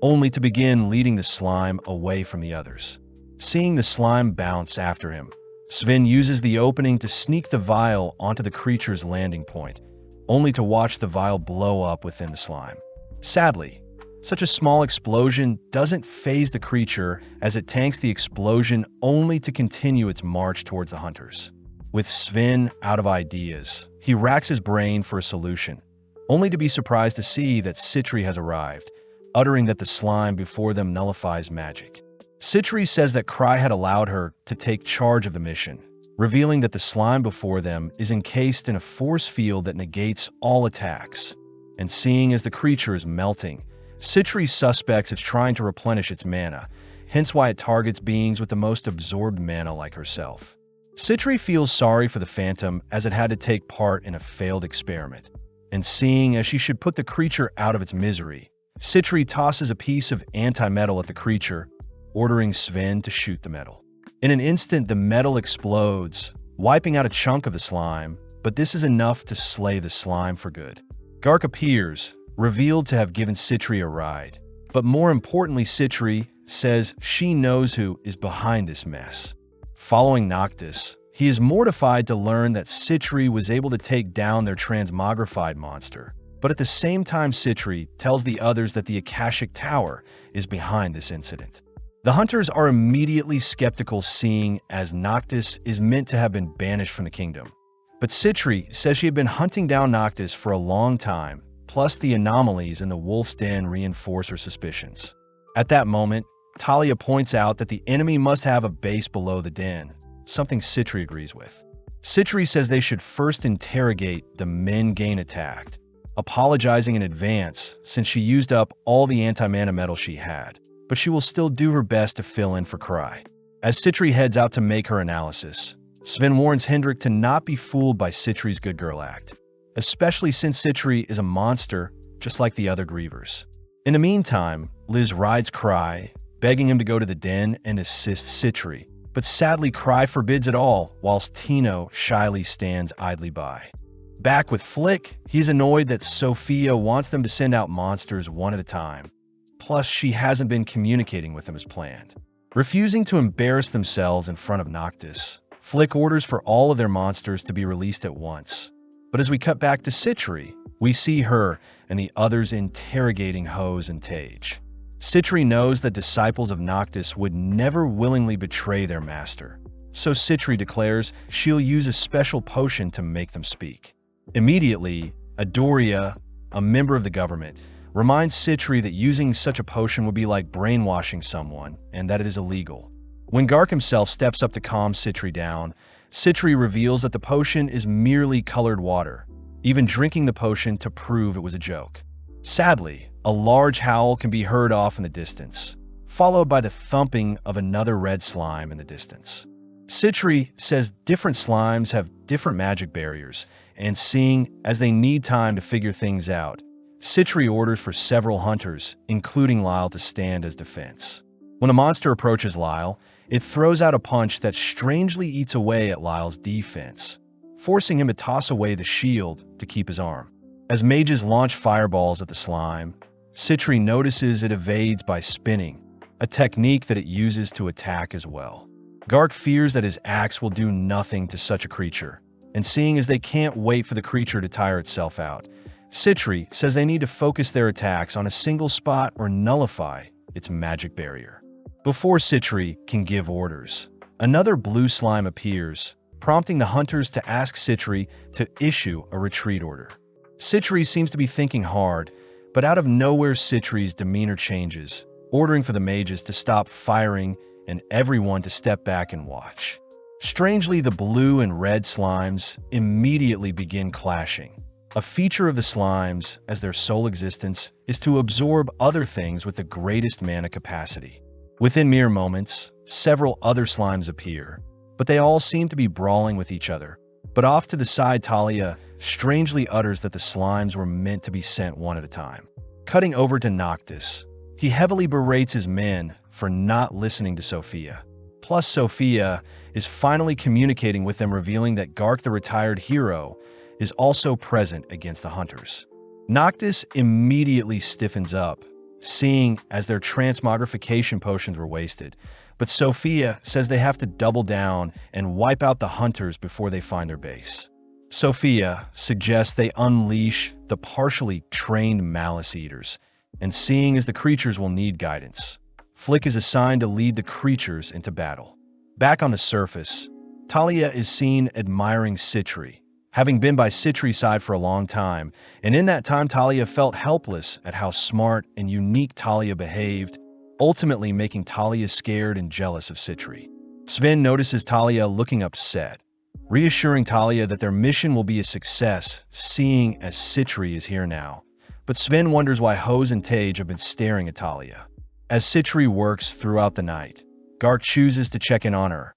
only to begin leading the slime away from the others. Seeing the slime bounce after him, Sven uses the opening to sneak the vial onto the creature's landing point, only to watch the vial blow up within the slime. Sadly, such a small explosion doesn't faze the creature as it tanks the explosion only to continue its march towards the hunters. With Sven out of ideas, he racks his brain for a solution, only to be surprised to see that Citri has arrived, uttering that the slime before them nullifies magic. Citri says that Cry had allowed her to take charge of the mission, revealing that the slime before them is encased in a force field that negates all attacks. And seeing as the creature is melting, Citri suspects it's trying to replenish its mana, hence why it targets beings with the most absorbed mana like herself. Citri feels sorry for the Phantom as it had to take part in a failed experiment, and seeing as she should put the creature out of its misery, Citri tosses a piece of anti-metal at the creature, ordering Sven to shoot the metal. In an instant, the metal explodes, wiping out a chunk of the slime, but this is enough to slay the slime for good. Gark appears, revealed to have given Citri a ride, but more importantly, Citri says she knows who is behind this mess. Following Noctis, he is mortified to learn that Citri was able to take down their transmogrified monster, but at the same time Citri tells the others that the Akashic Tower is behind this incident. The hunters are immediately skeptical seeing as Noctis is meant to have been banished from the kingdom, but Citri says she had been hunting down Noctis for a long time, plus the anomalies in the Wolf's Den reinforce her suspicions. At that moment, Talia points out that the enemy must have a base below the den, something Citri agrees with. Citri says they should first interrogate the men Gain attacked, apologizing in advance since she used up all the anti-mana metal she had, but she will still do her best to fill in for Cry. As Citri heads out to make her analysis, Sven warns Hendrik to not be fooled by Citri's good girl act, especially since Citri is a monster just like the other grievers. In the meantime, Liz rides Cry, begging him to go to the den and assist Citri, but sadly Cry forbids it all whilst Tino shyly stands idly by. Back with Flick, he's annoyed that Sophia wants them to send out monsters one at a time, plus she hasn't been communicating with them as planned. Refusing to embarrass themselves in front of Noctis, Flick orders for all of their monsters to be released at once. But as we cut back to Citri, we see her and the others interrogating Hose and Tage. Citri knows that disciples of Noctis would never willingly betray their master, so Citri declares she'll use a special potion to make them speak. Immediately, Adoria, a member of the government, reminds Citri that using such a potion would be like brainwashing someone and that it is illegal. When Gark himself steps up to calm Citri down, Citri reveals that the potion is merely colored water, even drinking the potion to prove it was a joke. Sadly, a large howl can be heard off in the distance, followed by the thumping of another red slime in the distance. Citri says different slimes have different magic barriers, and seeing as they need time to figure things out, Citri orders for several hunters, including Lyle, to stand as defense. When a monster approaches Lyle, it throws out a punch that strangely eats away at Lyle's defense, forcing him to toss away the shield to keep his arm. As mages launch fireballs at the slime, Citri notices it evades by spinning, a technique that it uses to attack as well. Gark fears that his axe will do nothing to such a creature, and seeing as they can't wait for the creature to tire itself out, Citri says they need to focus their attacks on a single spot or nullify its magic barrier. Before Citri can give orders, another blue slime appears, prompting the hunters to ask Citri to issue a retreat order. Citri seems to be thinking hard, but out of nowhere Citri's demeanor changes, ordering for the mages to stop firing and everyone to step back and watch. Strangely, the blue and red slimes immediately begin clashing. A feature of the slimes, as their sole existence, is to absorb other things with the greatest mana capacity. Within mere moments, several other slimes appear, but they all seem to be brawling with each other. But off to the side, Talia strangely utters that the slimes were meant to be sent one at a time. Cutting over to Noctis, he heavily berates his men for not listening to Sophia. Plus, Sophia is finally communicating with them, revealing that Gark, the retired hero, is also present against the hunters. Noctis immediately stiffens up, seeing as their transmogrification potions were wasted, but Sophia says they have to double down and wipe out the hunters before they find their base. Sophia suggests they unleash the partially trained Malice Eaters, and seeing as the creatures will need guidance, Flick is assigned to lead the creatures into battle. Back on the surface, Talia is seen admiring Citri, having been by Citri's side for a long time, and in that time Talia felt helpless at how smart and unique Talia behaved, ultimately making Talia scared and jealous of Citri. Sven notices Talia looking upset, reassuring Talia that their mission will be a success, seeing as Citri is here now. But Sven wonders why Hose and Tage have been staring at Talia. As Citri works throughout the night, Gark chooses to check in on her,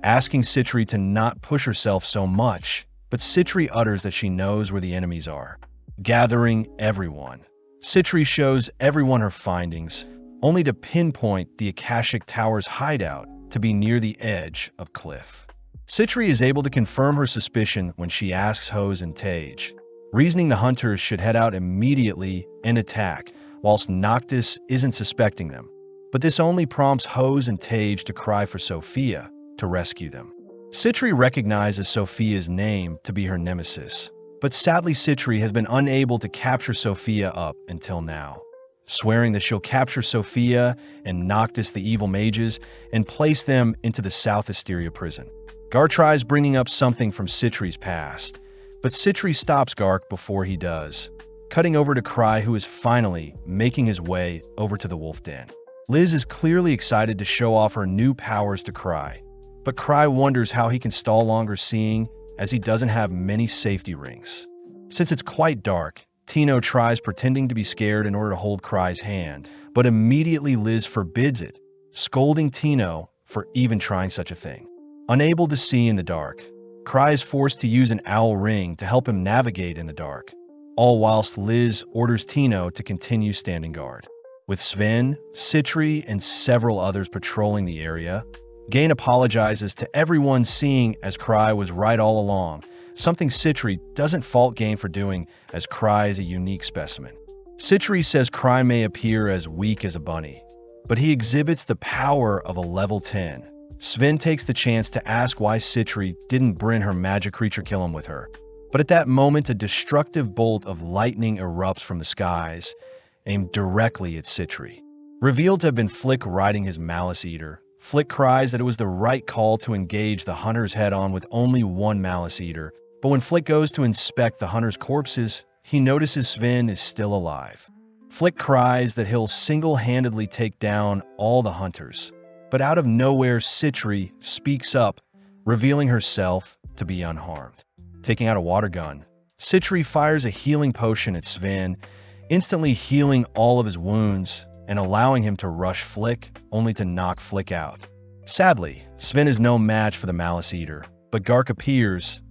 asking Citri to not push herself so much, but Citri utters that she knows where the enemies are. Gathering everyone, Citri shows everyone her findings, only to pinpoint the Akashic Tower's hideout to be near the edge of cliff. Citri is able to confirm her suspicion when she asks Hose and Tage, reasoning the hunters should head out immediately and attack, whilst Noctis isn't suspecting them. But this only prompts Hose and Tage to cry for Sophia to rescue them. Citri recognizes Sophia's name to be her nemesis, but sadly Citri has been unable to capture Sophia up until now, swearing that she'll capture Sophia and Noctis, the evil mages, and place them into the South Asteria prison. Gark tries bringing up something from Citri's past, but Citri stops Gark before he does, cutting over to Cry, who is finally making his way over to the wolf den. Liz is clearly excited to show off her new powers to Cry, but Cry wonders how he can stall longer, seeing as he doesn't have many safety rings. Since it's quite dark, Tino tries pretending to be scared in order to hold Cry's hand, but immediately Liz forbids it, scolding Tino for even trying such a thing. Unable to see in the dark, Cry is forced to use an owl ring to help him navigate in the dark, all whilst Liz orders Tino to continue standing guard. With Sven, Citri, and several others patrolling the area, Gain apologizes to everyone, seeing as Cry was right all along, something Citri doesn't fault Gain for doing, as Cry is a unique specimen. Citri says Cry may appear as weak as a bunny, but he exhibits the power of a level 10. Sven takes the chance to ask why Citri didn't bring her magic creature kill him with her. But at that moment, a destructive bolt of lightning erupts from the skies, aimed directly at Citri. Revealed to have been Flick riding his Malice Eater, Flick cries that it was the right call to engage the hunters head-on with only one Malice Eater, but when Flick goes to inspect the hunters' corpses, he notices Sven is still alive. Flick cries that he'll single-handedly take down all the hunters, but out of nowhere Citri speaks up, revealing herself to be unharmed. Taking out a water gun, Citri fires a healing potion at Sven, instantly healing all of his wounds and allowing him to rush Flick, only to knock Flick out. Sadly, Sven is no match for the Malice Eater, but Gark appears,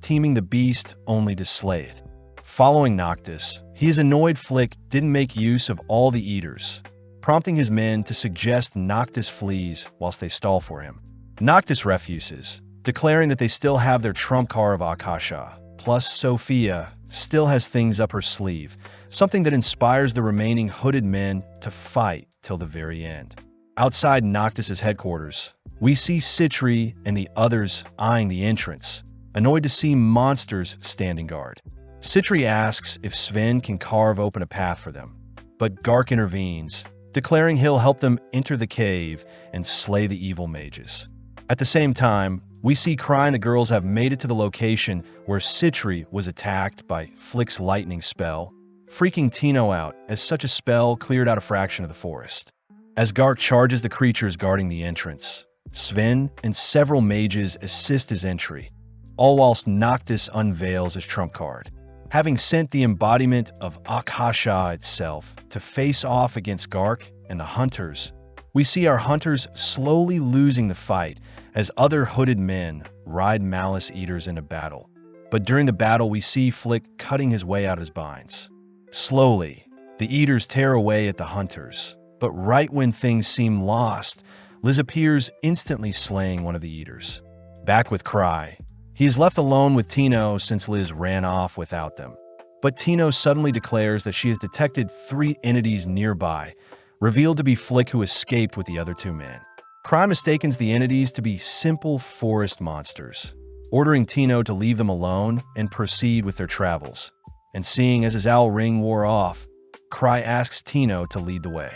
teaming the beast only to slay it. Following Noctis, he is annoyed Flick didn't make use of all the Eaters, prompting his men to suggest Noctis flees whilst they stall for him. Noctis refuses, declaring that they still have their trump card of Akasha, plus Sophia still has things up her sleeve, something that inspires the remaining hooded men to fight till the very end. Outside Noctis' headquarters, we see Citri and the others eyeing the entrance, annoyed to see monsters standing guard. Citri asks if Sven can carve open a path for them, but Gark intervenes, declaring he'll help them enter the cave and slay the evil mages. At the same time, we see Cry and the girls have made it to the location where Citri was attacked by Flick's lightning spell, freaking Tino out as such a spell cleared out a fraction of the forest. As Gark charges the creatures guarding the entrance, Sven and several mages assist his entry, all whilst Noctis unveils his trump card. Having sent the embodiment of Akasha itself to face off against Gark and the hunters, we see our hunters slowly losing the fight as other hooded men ride Malice Eaters into battle. But during the battle, we see Flick cutting his way out of his binds. Slowly, the Eaters tear away at the hunters, but right when things seem lost, Liz appears, instantly slaying one of the Eaters. Back with Cry, he is left alone with Tino since Liz ran off without them. But Tino suddenly declares that she has detected 3 entities nearby, revealed to be Flick, who escaped with the other 2 men. Cry mistakes the entities to be simple forest monsters, ordering Tino to leave them alone and proceed with their travels. And seeing as his owl ring wore off, Cry asks Tino to lead the way.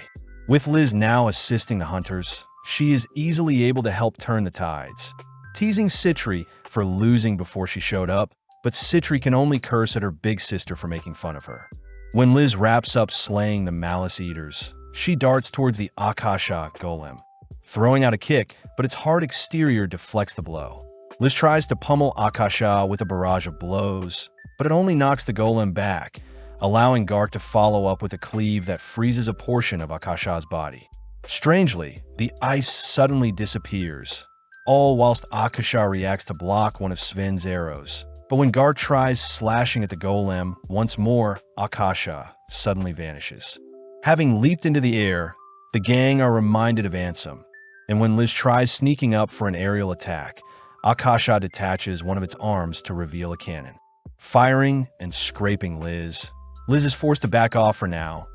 With Liz now assisting the hunters, she is easily able to help turn the tides, teasing Citri for losing before she showed up, but Citri can only curse at her big sister for making fun of her. When Liz wraps up slaying the Malice Eaters, she darts towards the Akasha golem, throwing out a kick, but its hard exterior deflects the blow. Liz tries to pummel Akasha with a barrage of blows, but it only knocks the golem back, allowing Gark to follow up with a cleave that freezes a portion of Akasha's body. Strangely, the ice suddenly disappears, all whilst Akasha reacts to block one of Sven's arrows. But when Gark tries slashing at the golem once more, Akasha suddenly vanishes. Having leaped into the air, the gang are reminded of Ansem, and when Liz tries sneaking up for an aerial attack, Akasha detaches one of its arms to reveal a cannon. Firing and scraping Liz is forced to back off for now,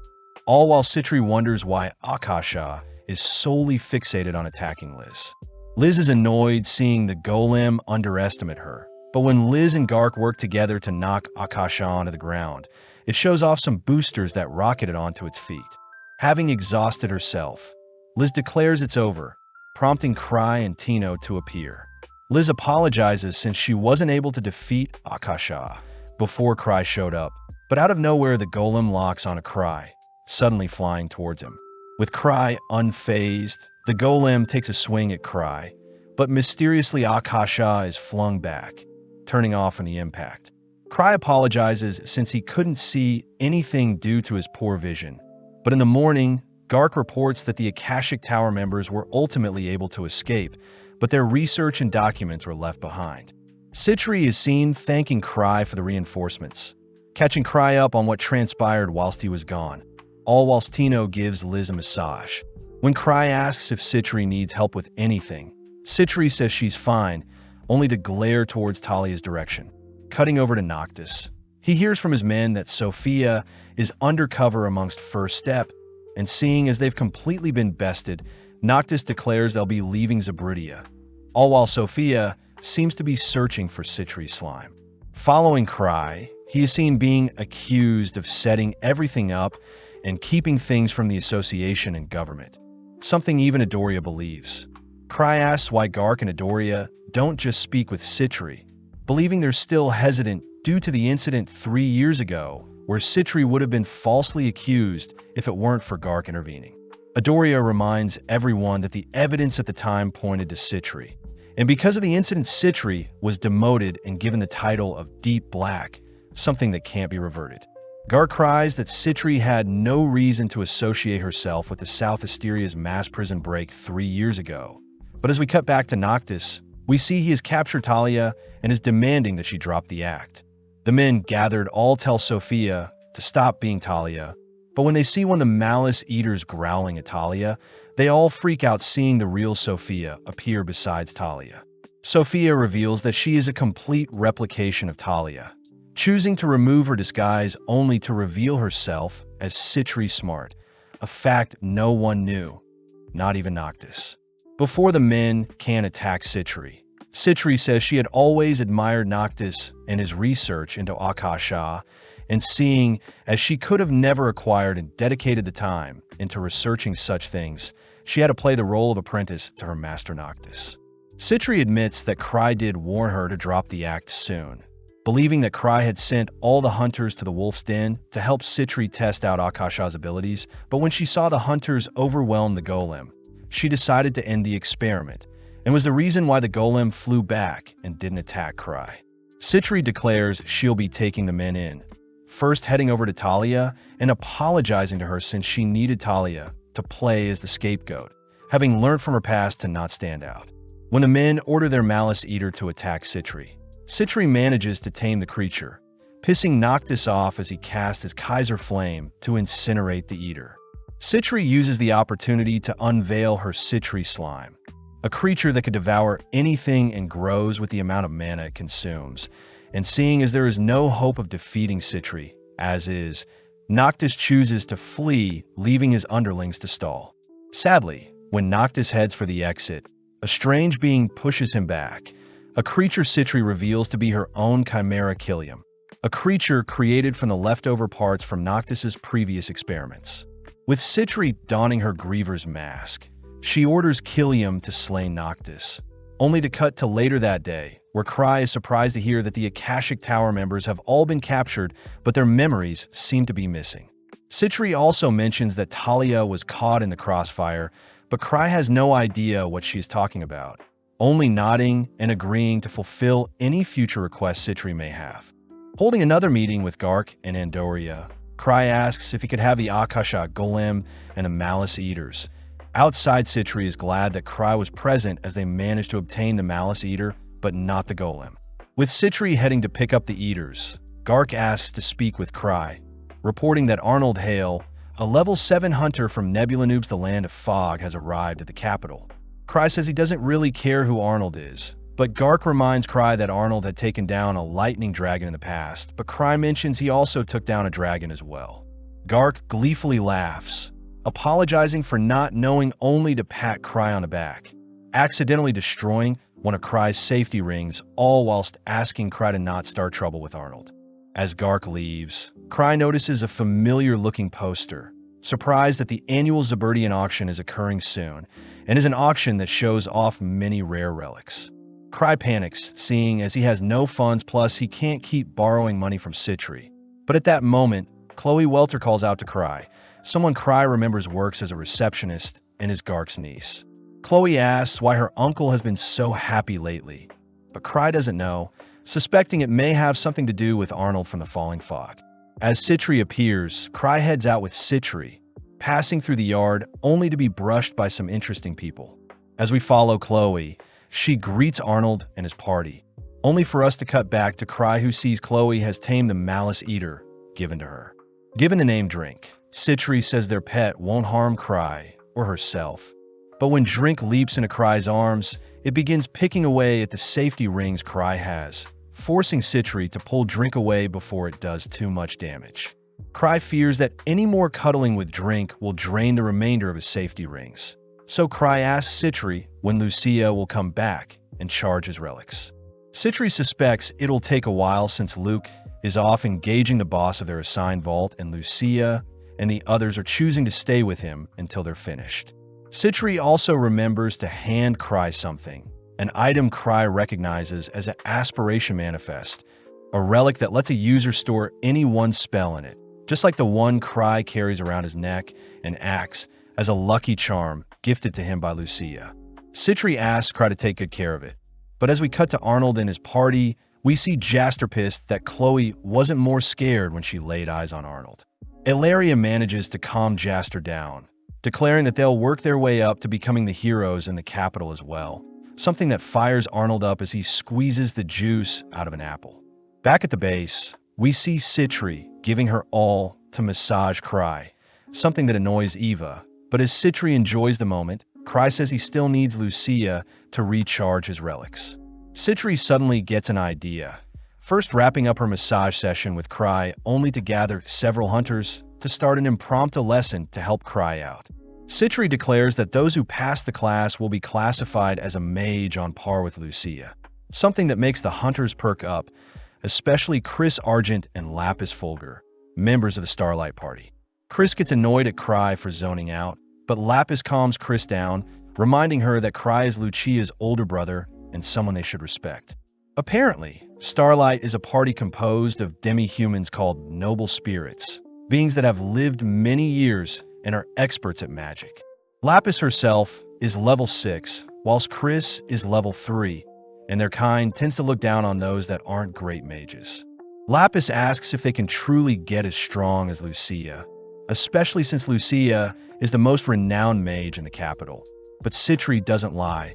all while Citri wonders why Akasha is solely fixated on attacking Liz. Liz is annoyed seeing the golem underestimate her, but when Liz and Gark work together to knock Akasha onto the ground, it shows off some boosters that rocket it onto its feet. Having exhausted herself, Liz declares it's over, prompting Cry and Tino to appear. Liz apologizes since she wasn't able to defeat Akasha before Cry showed up, but out of nowhere the golem locks on a Cry, suddenly flying towards him. With Cry unfazed, the golem takes a swing at Cry, but mysteriously Akasha is flung back, turning off on the impact. Cry apologizes since he couldn't see anything due to his poor vision, but in the morning, Gark reports that the Akashic Tower members were ultimately able to escape, but their research and documents were left behind. Citri is seen thanking Cry for the reinforcements, catching Cry up on what transpired whilst he was gone, all whilst Tino gives Liz a massage. When Cry asks if Citri needs help with anything, Citri says she's fine, only to glare towards Talia's direction. Cutting over to Noctis, he hears from his men that Sophia is undercover amongst First Step, and seeing as they've completely been bested, Noctis declares they'll be leaving Zabridia, all while Sophia seems to be searching for Citri's slime. Following Cry, he is seen being accused of setting everything up and keeping things from the association and government, something even Adoria believes. Cry asks why Gark and Adoria don't just speak with Citri, believing they're still hesitant due to the incident 3 years ago where Citri would have been falsely accused if it weren't for Gark intervening. Adoria reminds everyone that the evidence at the time pointed to Citri, and because of the incident, Citri was demoted and given the title of Deep Black, something that can't be reverted. Gark cries that Citri had no reason to associate herself with the South Asteria's mass prison break 3 years ago. But as we cut back to Noctis, we see he has captured Talia and is demanding that she drop the act. The men gathered all tell Sophia to stop being Talia, but when they see one of the Malice Eaters growling at Talia, they all freak out seeing the real Sophia appear besides Talia. Sophia reveals that she is a complete replication of Talia, choosing to remove her disguise only to reveal herself as Citri Smart, a fact no one knew, not even Noctis. Before the men can attack Citri, Citri says she had always admired Noctis and his research into Akasha, and seeing as she could have never acquired and dedicated the time into researching such things, she had to play the role of apprentice to her master Noctis. Citri admits that Cry did warn her to drop the act soon, believing that Cry had sent all the hunters to the Wolf's Den to help Citri test out Akasha's abilities, but when she saw the hunters overwhelm the golem, she decided to end the experiment, and was the reason why the golem flew back and didn't attack Cry. Citri declares she'll be taking the men in, first heading over to Talia and apologizing to her since she needed Talia to play as the scapegoat, having learned from her past to not stand out. When the men order their Malice Eater to attack Citri, Citri manages to tame the creature, pissing Noctis off as he casts his Kaiser Flame to incinerate the eater. Citri uses the opportunity to unveil her Citri Slime, a creature that could devour anything and grows with the amount of mana it consumes. And seeing as there is no hope of defeating Citri, as is, Noctis chooses to flee, leaving his underlings to stall. Sadly, when Noctis heads for the exit, a strange being pushes him back. A creature Citri reveals to be her own Chimera Killium, a creature created from the leftover parts from Noctis's previous experiments. With Citri donning her Griever's mask, she orders Killium to slay Noctis, only to cut to later that day, where Cry is surprised to hear that the Akashic Tower members have all been captured, but their memories seem to be missing. Citri also mentions that Talia was caught in the crossfire, but Cry has no idea what she is talking about, only nodding and agreeing to fulfill any future requests Citri may have. Holding another meeting with Gark and Andoria, Cry asks if he could have the Akasha Golem and the Malice Eaters. Outside, Citri is glad that Cry was present as they managed to obtain the Malice Eater, but not the Golem. With Citri heading to pick up the Eaters, Gark asks to speak with Cry, reporting that Arnold Hale, a level 7 hunter from Nebula Noob's The Land of Fog, has arrived at the capital. Cry says he doesn't really care who Arnold is, but Gark reminds Cry that Arnold had taken down a lightning dragon in the past, but Cry mentions he also took down a dragon as well. Gark gleefully laughs, apologizing for not knowing only to pat Cry on the back, accidentally destroying one of Cry's safety rings, all whilst asking Cry to not start trouble with Arnold. As Gark leaves, Cry notices a familiar-looking poster, surprised that the annual Zaberdian auction is occurring soon, and is an auction that shows off many rare relics. Cry panics, seeing as he has no funds, plus he can't keep borrowing money from Citri. But at that moment, Chloe Welter calls out to Cry, someone Cry remembers works as a receptionist and is Gark's niece. Chloe asks why her uncle has been so happy lately, but Cry doesn't know, suspecting it may have something to do with Arnold from the Falling Fog. As Citri appears, Cry heads out with Citri, passing through the yard only to be brushed by some interesting people. As we follow Chloe, she greets Arnold and his party, only for us to cut back to Cry, who sees Chloe has tamed the Malice Eater given to her. Given the name Drink, Citri says their pet won't harm Cry or herself. But when Drink leaps into Cry's arms, it begins picking away at the safety rings Cry has, forcing Citri to pull Drink away before it does too much damage. Cry fears that any more cuddling with Drink will drain the remainder of his safety rings. So Cry asks Citri when Lucia will come back and charge his relics. Citri suspects it'll take a while since Luke is off engaging the boss of their assigned vault, and Lucia and the others are choosing to stay with him until they're finished. Citri also remembers to hand Cry something, an item Cry recognizes as an Aspiration Manifest, a relic that lets a user store any one spell in it, just like the one Cry carries around his neck and acts as a lucky charm gifted to him by Lucia. Citri asks Cry to take good care of it, but as we cut to Arnold and his party, we see Jaster pissed that Chloe wasn't more scared when she laid eyes on Arnold. Ilaria manages to calm Jaster down, declaring that they'll work their way up to becoming the heroes in the capital as well, something that fires Arnold up as he squeezes the juice out of an apple. Back at the base, we see Citri giving her all to massage Cry, something that annoys Eva, but as Citri enjoys the moment, Cry says he still needs Lucia to recharge his relics. Citri suddenly gets an idea, first wrapping up her massage session with Cry only to gather several hunters to start an impromptu lesson to help Cry out. Citri declares that those who pass the class will be classified as a mage on par with Lucia, something that makes the hunters perk up especially Chris Argent and Lapis Fulgur, members of the Starlight Party. Chris gets annoyed at Cry for zoning out, but Lapis calms Chris down, reminding her that Cry is Lucia's older brother and someone they should respect. Apparently, Starlight is a party composed of demi-humans called noble spirits, beings that have lived many years and are experts at magic. Lapis herself is level 6, whilst Chris is level 3, and their kind tends to look down on those that aren't great mages. Lapis asks if they can truly get as strong as Lucia, especially since Lucia is the most renowned mage in the capital. But Citri doesn't lie,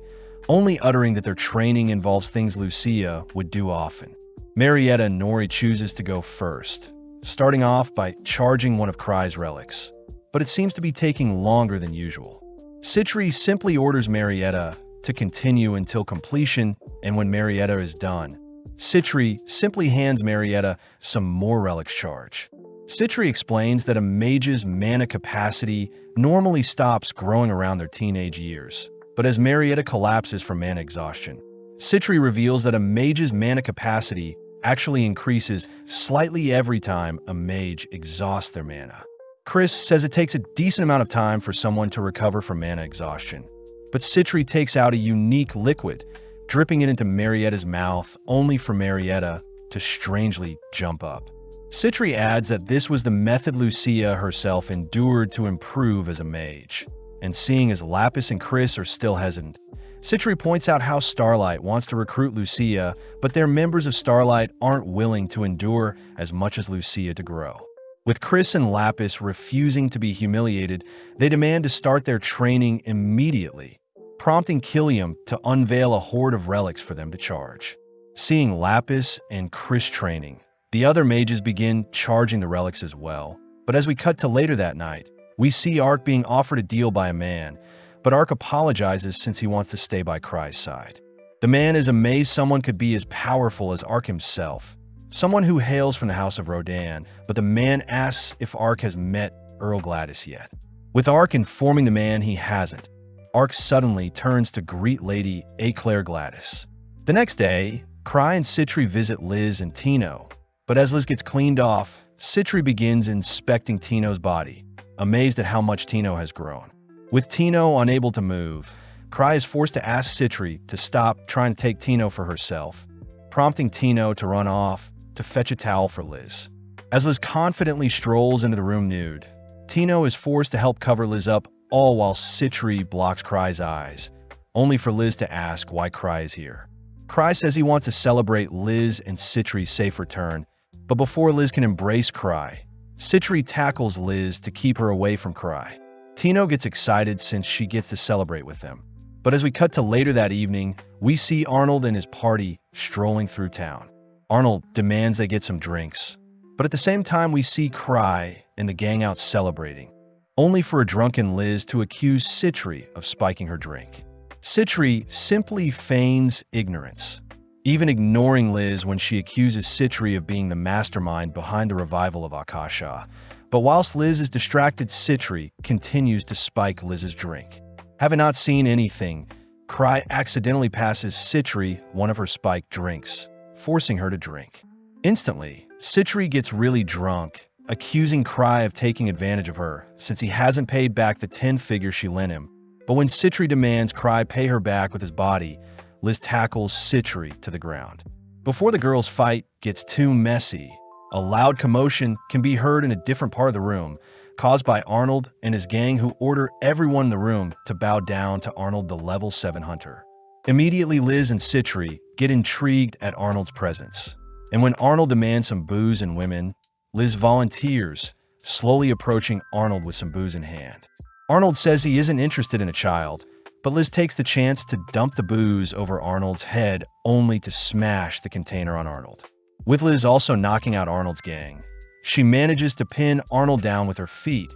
only uttering that their training involves things Lucia would do often. Marietta and Nori chooses to go first, starting off by charging one of Cry's relics, but it seems to be taking longer than usual. Citri simply orders Marietta to continue until completion, and when Marietta is done, Citri simply hands Marietta some more relics charge. Citri explains that a mage's mana capacity normally stops growing around their teenage years, but as Marietta collapses from mana exhaustion, Citri reveals that a mage's mana capacity actually increases slightly every time a mage exhausts their mana. Chris says it takes a decent amount of time for someone to recover from mana exhaustion, but Citri takes out a unique liquid, dripping it into Marietta's mouth only for Marietta to strangely jump up. Citri adds that this was the method Lucia herself endured to improve as a mage, and seeing as Lapis and Chris are still hesitant, Citri points out how Starlight wants to recruit Lucia, but their members of Starlight aren't willing to endure as much as Lucia to grow. With Chris and Lapis refusing to be humiliated, they demand to start their training immediately, prompting Killiam to unveil a hoard of relics for them to charge. Seeing Lapis and Chris training, the other mages begin charging the relics as well. But as we cut to later that night, we see Ark being offered a deal by a man, but Ark apologizes since he wants to stay by Cry's side. The man is amazed someone could be as powerful as Ark himself, someone who hails from the House of Rodan, but the man asks if Ark has met Earl Gladys yet. With Ark informing the man he hasn't, Ark suddenly turns to greet Lady Eclair Gladys. The next day, Cry and Citri visit Liz and Tino, but as Liz gets cleaned off, Citri begins inspecting Tino's body, amazed at how much Tino has grown. With Tino unable to move, Cry is forced to ask Citri to stop trying to take Tino for herself, prompting Tino to run off to fetch a towel for Liz. As Liz confidently strolls into the room nude, Tino is forced to help cover Liz up, all while Citri blocks Cry's eyes, only for Liz to ask why Cry is here. Cry says he wants to celebrate Liz and Citri's safe return, but before Liz can embrace Cry, Citri tackles Liz to keep her away from Cry. Tino gets excited since she gets to celebrate with them. But as we cut to later that evening, we see Arnold and his party strolling through town. Arnold demands they get some drinks, but at the same time we see Cry and the gang out celebrating, only for a drunken Liz to accuse Citri of spiking her drink. Citri simply feigns ignorance, even ignoring Liz when she accuses Citri of being the mastermind behind the revival of Akasha. But whilst Liz is distracted, Citri continues to spike Liz's drink. Having not seen anything, Cry accidentally passes Citri one of her spiked drinks, forcing her to drink. Instantly, Citri gets really drunk, accusing Cry of taking advantage of her since he hasn't paid back the 10 figures she lent him. But when Citri demands Cry pay her back with his body, Liz tackles Citri to the ground. Before the girls' fight gets too messy, a loud commotion can be heard in a different part of the room, caused by Arnold and his gang, who order everyone in the room to bow down to Arnold, the level 7 hunter. Immediately, Liz and Citri get intrigued at Arnold's presence, and when Arnold demands some booze and women, Liz volunteers, slowly approaching Arnold with some booze in hand. Arnold says he isn't interested in a child, but Liz takes the chance to dump the booze over Arnold's head, only to smash the container on Arnold. With Liz also knocking out Arnold's gang, she manages to pin Arnold down with her feet,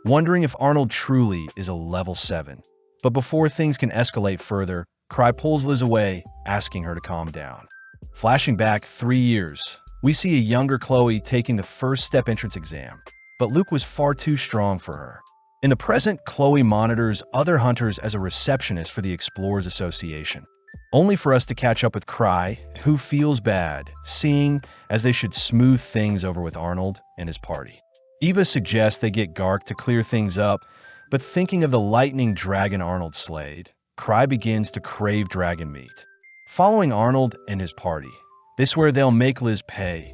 wondering if Arnold truly is a level 7. But before things can escalate further, Cry pulls Liz away, asking her to calm down. Flashing back 3 years, we see a younger Chloe taking the first step entrance exam, but Luke was far too strong for her. In the present, Chloe monitors other hunters as a receptionist for the Explorers Association. only for us to catch up with Cry, who feels bad, seeing as they should smooth things over with Arnold and his party. Eva suggests they get Gark to clear things up, but thinking of the lightning dragon Arnold slayed, Cry begins to crave dragon meat. Following Arnold and his party, they swear they'll make Liz pay,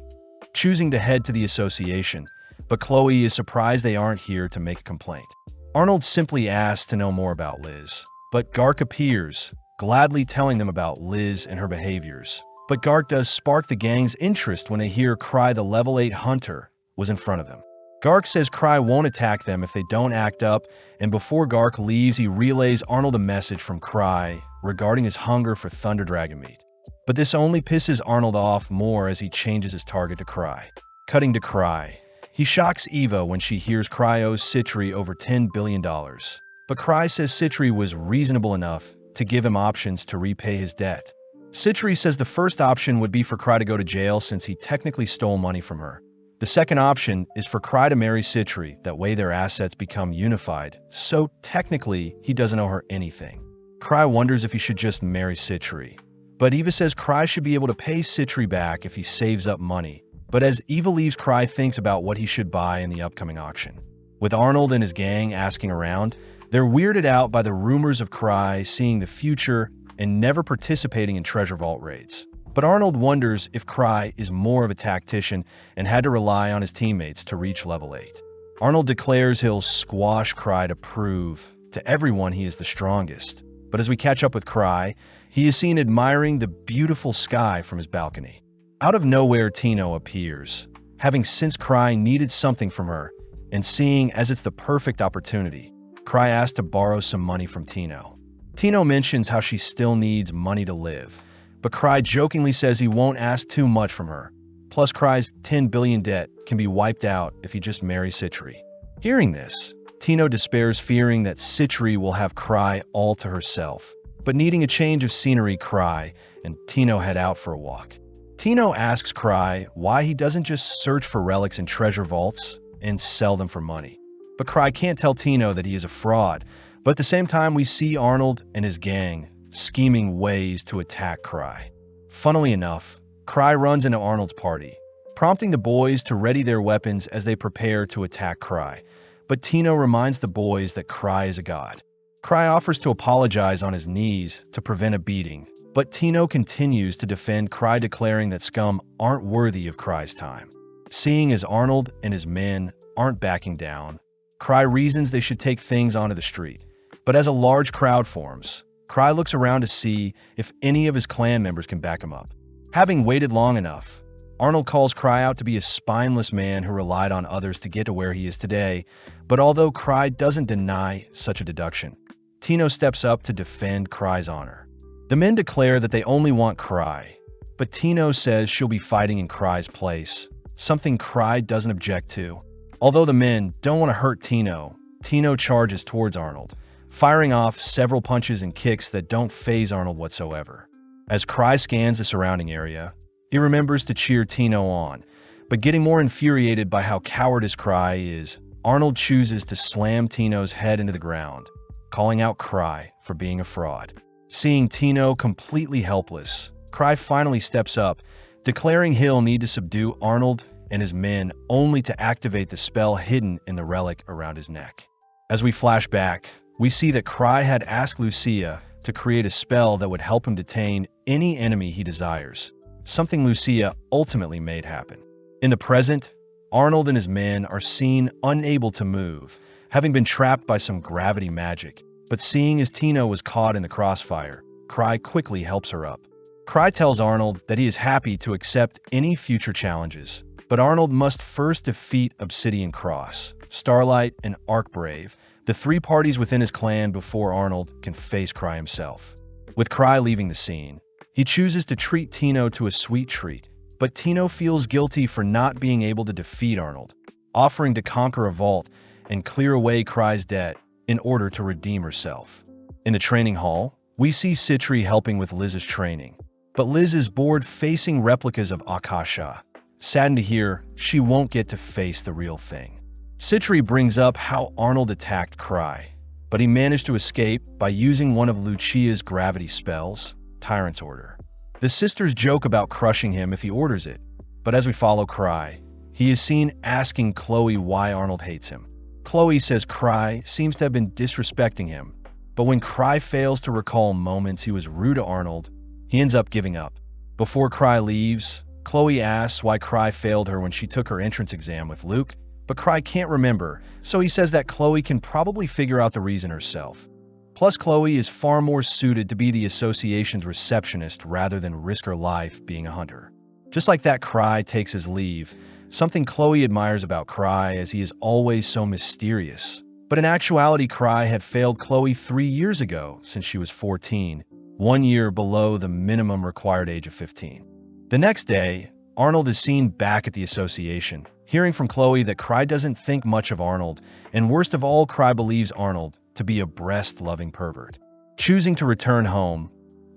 choosing to head to the association, but Chloe is surprised they aren't here to make a complaint. Arnold simply asks to know more about Liz, but Gark appears, gladly telling them about Liz and her behaviors. But Gark does spark the gang's interest when they hear Cry the level 8 hunter was in front of them. Gark says Cry won't attack them if they don't act up, and before Gark leaves, he relays Arnold a message from Cry regarding his hunger for Thunder Dragon meat. But this only pisses Arnold off more as he changes his target to Cry. Cutting to Cry. He shocks Eva when she hears Cry owes Citri over $10 billion. But Cry says Citri was reasonable enough to give him options to repay his debt. Citri says the first option would be for Cry to go to jail since he technically stole money from her. The second option is for Cry to marry Citri, that way their assets become unified, so technically he doesn't owe her anything. Cry wonders if he should just marry Citri. But Eva says Cry should be able to pay Citri back if he saves up money. But as Eva leaves, Cry thinks about what he should buy in the upcoming auction. With Arnold and his gang asking around, they're weirded out by the rumors of Cry seeing the future and never participating in treasure vault raids. But Arnold wonders if Cry is more of a tactician and had to rely on his teammates to reach level 8. Arnold declares he'll squash Cry to prove to everyone he is the strongest. But as we catch up with Cry, he is seen admiring the beautiful sky from his balcony. Out of nowhere, Tino appears, having since Cry needed something from her, and seeing as it's the perfect opportunity, Cry asks to borrow some money from Tino. Tino mentions how she still needs money to live, but Cry jokingly says he won't ask too much from her. Plus, Cry's 10 billion debt can be wiped out if he just marries Citri. Hearing this, Tino despairs, fearing that Citri will have Cry all to herself. But needing a change of scenery, Cry and Tino head out for a walk. Tino asks Cry why he doesn't just search for relics in treasure vaults and sell them for money. But Cry can't tell Tino that he is a fraud, but at the same time we see Arnold and his gang scheming ways to attack Cry. Funnily enough, Cry runs into Arnold's party, prompting the boys to ready their weapons as they prepare to attack Cry. But Tino reminds the boys that Cry is a god. Cry offers to apologize on his knees to prevent a beating, but Tino continues to defend Cry, declaring that scum aren't worthy of Cry's time. Seeing as Arnold and his men aren't backing down, Cry reasons they should take things onto the street. But as a large crowd forms, Cry looks around to see if any of his clan members can back him up. Having waited long enough, Arnold calls Cry out to be a spineless man who relied on others to get to where he is today, but although Cry doesn't deny such a deduction, Tino steps up to defend Cry's honor. The men declare that they only want Cry, but Tino says she'll be fighting in Cry's place, something Cry doesn't object to. Although the men don't want to hurt Tino, Tino charges towards Arnold, firing off several punches and kicks that don't faze Arnold whatsoever. As Cry scans the surrounding area, he remembers to cheer Tino on, but getting more infuriated by how cowardice Cry is, Arnold chooses to slam Tino's head into the ground, calling out Cry for being a fraud. Seeing Tino completely helpless, Cry finally steps up, declaring he'll need to subdue Arnold and his men only to activate the spell hidden in the relic around his neck. As we flash back, we see that Cry had asked Lucia to create a spell that would help him detain any enemy he desires, something Lucia ultimately made happen. In the present, Arnold and his men are seen unable to move, having been trapped by some gravity magic. But seeing as Tino was caught in the crossfire, Cry quickly helps her up. Cry tells Arnold that he is happy to accept any future challenges, but Arnold must first defeat Obsidian Cross, Starlight, and Arcbrave, the three parties within his clan, before Arnold can face Cry himself. With Cry leaving the scene, he chooses to treat Tino to a sweet treat, but Tino feels guilty for not being able to defeat Arnold, offering to conquer a vault and clear away Cry's debt in order to redeem herself. In the training hall, we see Citri helping with Liz's training, but Liz is bored facing replicas of Akasha, saddened to hear she won't get to face the real thing. Citri brings up how Arnold attacked Cry, but he managed to escape by using one of Lucia's gravity spells, Tyrant's order. The sisters joke about crushing him if he orders it, but as we follow Cry, he is seen asking Chloe why Arnold hates him. Chloe says Cry seems to have been disrespecting him, but when Cry fails to recall moments he was rude to Arnold, he ends up giving up. Before Cry leaves, Chloe asks why Cry failed her when she took her entrance exam with Luke, but Cry can't remember, so he says that Chloe can probably figure out the reason herself. Plus, Chloe is far more suited to be the association's receptionist rather than risk her life being a hunter. Just like that, Cry takes his leave, something Chloe admires about Cry as he is always so mysterious. But in actuality, Cry had failed Chloe 3 years ago since she was 14, 1 year below the minimum required age of 15. The next day, Arnold is seen back at the association, hearing from Chloe that Cry doesn't think much of Arnold, and worst of all, Cry believes Arnold to be a breast-loving pervert. Choosing to return home,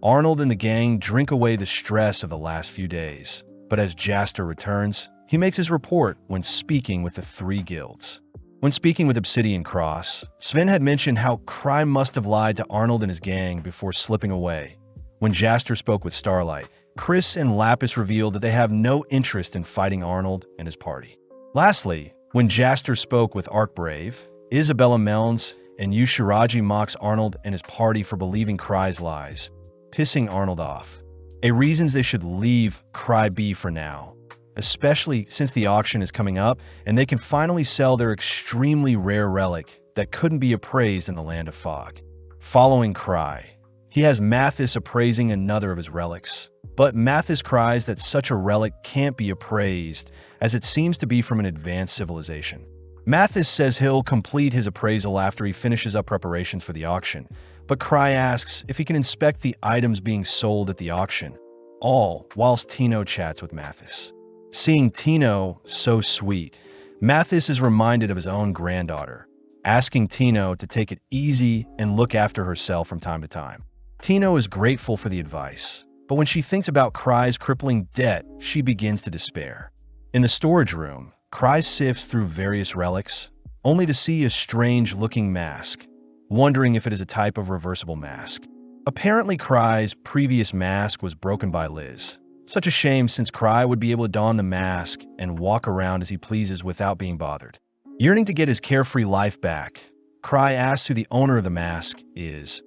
Arnold and the gang drink away the stress of the last few days. But as Jaster returns, he makes his report when speaking with the 3 guilds. When speaking with Obsidian Cross, Sven had mentioned how Cry must have lied to Arnold and his gang before slipping away. When Jaster spoke with Starlight, Chris and Lapis revealed that they have no interest in fighting Arnold and his party. Lastly, when Jaster spoke with Arcbrave, Isabella Melns and Yushiraji mocks Arnold and his party for believing Cry's lies, pissing Arnold off. Reasons they should leave Cry be for now, especially since the auction is coming up and they can finally sell their extremely rare relic that couldn't be appraised in the Land of Fog. Following Cry, he has Mathis appraising another of his relics, but Mathis cries that such a relic can't be appraised as it seems to be from an advanced civilization. Mathis says he'll complete his appraisal after he finishes up preparations for the auction, but Cry asks if he can inspect the items being sold at the auction, all whilst Tino chats with Mathis. Seeing Tino so sweet, Mathis is reminded of his own granddaughter, asking Tino to take it easy and look after herself from time to time. Tino is grateful for the advice, but when she thinks about Cry's crippling debt, she begins to despair. In the storage room, Cry sifts through various relics, only to see a strange-looking mask, wondering if it is a type of reversible mask. Apparently, Cry's previous mask was broken by Liz. Such a shame since Cry would be able to don the mask and walk around as he pleases without being bothered. Yearning to get his carefree life back, Cry asks who the owner of the mask is,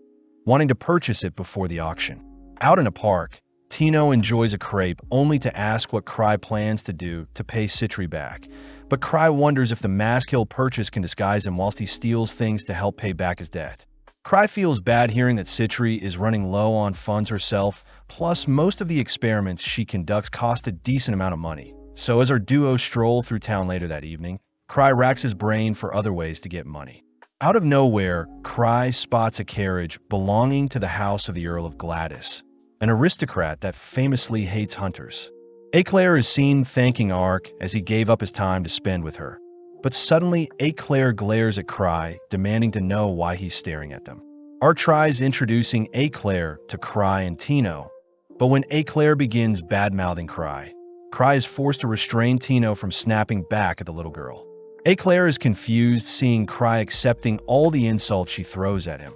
wanting to purchase it before the auction. Out in a park, Tino enjoys a crepe only to ask what Cry plans to do to pay Citri back, but Cry wonders if the mask he'll purchase can disguise him whilst he steals things to help pay back his debt. Cry feels bad hearing that Citri is running low on funds herself, plus most of the experiments she conducts cost a decent amount of money. So as our duo stroll through town later that evening, Cry racks his brain for other ways to get money. Out of nowhere, Cry spots a carriage belonging to the house of the Earl of Gladys, an aristocrat that famously hates hunters. Eclair is seen thanking Ark as he gave up his time to spend with her. But suddenly, Eclair glares at Cry, demanding to know why he's staring at them. Ark tries introducing Eclair to Cry and Tino, but when Eclair begins bad-mouthing Cry, Cry is forced to restrain Tino from snapping back at the little girl. Eclair is confused seeing Cry accepting all the insults she throws at him.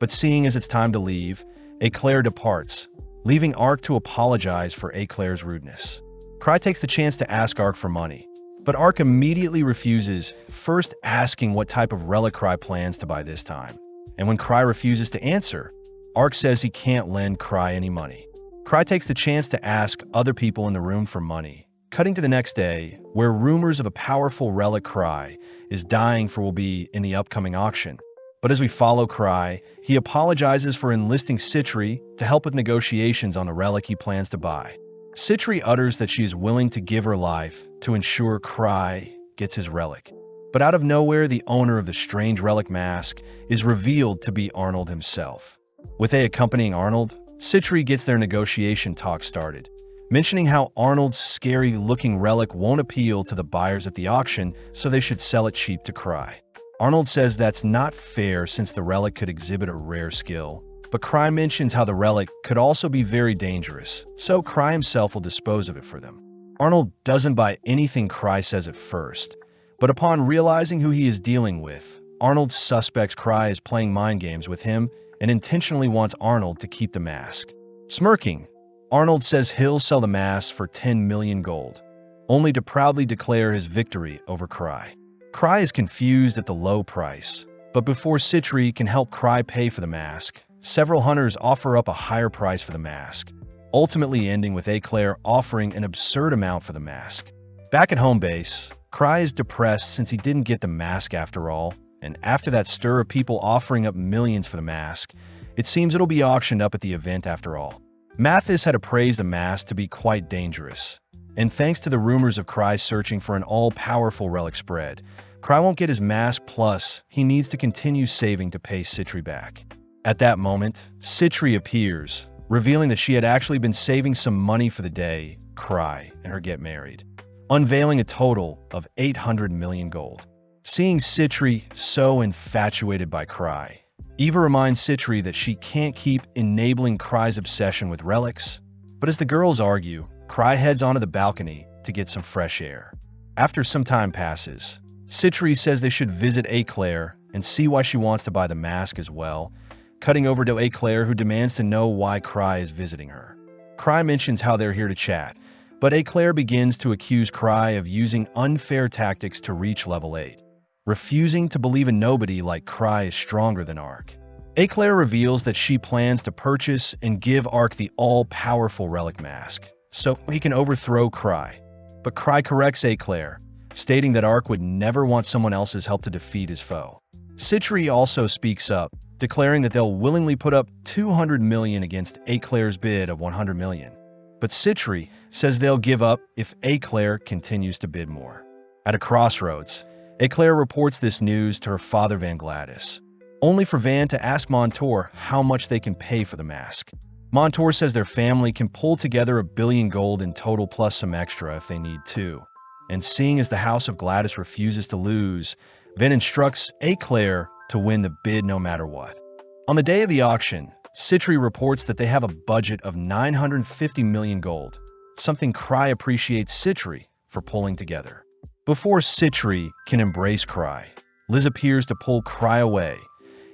But seeing as it's time to leave, Eclair departs, leaving Ark to apologize for Eclair's rudeness. Cry takes the chance to ask Ark for money, but Ark immediately refuses, first asking what type of relic Cry plans to buy this time. And when Cry refuses to answer, Ark says he can't lend Cry any money. Cry takes the chance to ask other people in the room for money, cutting to the next day, where rumors of a powerful relic Cry is dying for will be in the upcoming auction. But as we follow Cry, he apologizes for enlisting Citri to help with negotiations on the relic he plans to buy. Citri utters that she is willing to give her life to ensure Cry gets his relic. But out of nowhere, the owner of the strange relic mask is revealed to be Arnold himself. With A accompanying Arnold, Citri gets their negotiation talk started, mentioning how Arnold's scary-looking relic won't appeal to the buyers at the auction, so they should sell it cheap to Cry. Arnold says that's not fair since the relic could exhibit a rare skill, but Cry mentions how the relic could also be very dangerous, so Cry himself will dispose of it for them. Arnold doesn't buy anything Cry says at first, but upon realizing who he is dealing with, Arnold suspects Cry is playing mind games with him and intentionally wants Arnold to keep the mask. Smirking, Arnold says he'll sell the mask for 10 million gold, only to proudly declare his victory over Cry. Cry is confused at the low price, but before Citri can help Cry pay for the mask, several hunters offer up a higher price for the mask, ultimately ending with Eclair offering an absurd amount for the mask. Back at home base, Cry is depressed since he didn't get the mask after all, and after that stir of people offering up millions for the mask, it seems it'll be auctioned up at the event after all. Mathis had appraised the mask to be quite dangerous, and thanks to the rumors of Cry searching for an all-powerful relic spread, Cry won't get his mask, plus he needs to continue saving to pay Citri back. At that moment, Citri appears, revealing that she had actually been saving some money for the day Cry and her get married, unveiling a total of 800 million gold. Seeing Citri so infatuated by Cry, Eva reminds Citri that she can't keep enabling Cry's obsession with relics, but as the girls argue, Cry heads onto the balcony to get some fresh air. After some time passes, Citri says they should visit Eclair and see why she wants to buy the mask as well, cutting over to Eclair, who demands to know why Cry is visiting her. Cry mentions how they're here to chat, but Eclair begins to accuse Cry of using unfair tactics to reach level 8. Refusing to believe a nobody like Cry is stronger than Ark. Eclair reveals that she plans to purchase and give Ark the all-powerful relic mask, so he can overthrow Cry. But Cry corrects Eclair, stating that Ark would never want someone else's help to defeat his foe. Citri also speaks up, declaring that they'll willingly put up 200 million against Eclair's bid of 100 million. But Citri says they'll give up if Eclair continues to bid more. At a crossroads, Eclair reports this news to her father Van Gladys, only for Van to ask Montour how much they can pay for the mask. Montour says their family can pull together 1 billion gold in total plus some extra if they need to. And seeing as the House of Gladys refuses to lose, Van instructs Eclair to win the bid no matter what. On the day of the auction, Citri reports that they have a budget of 950 million gold, something Cry appreciates Citri for pulling together. Before Citri can embrace Cry, Liz appears to pull Cry away,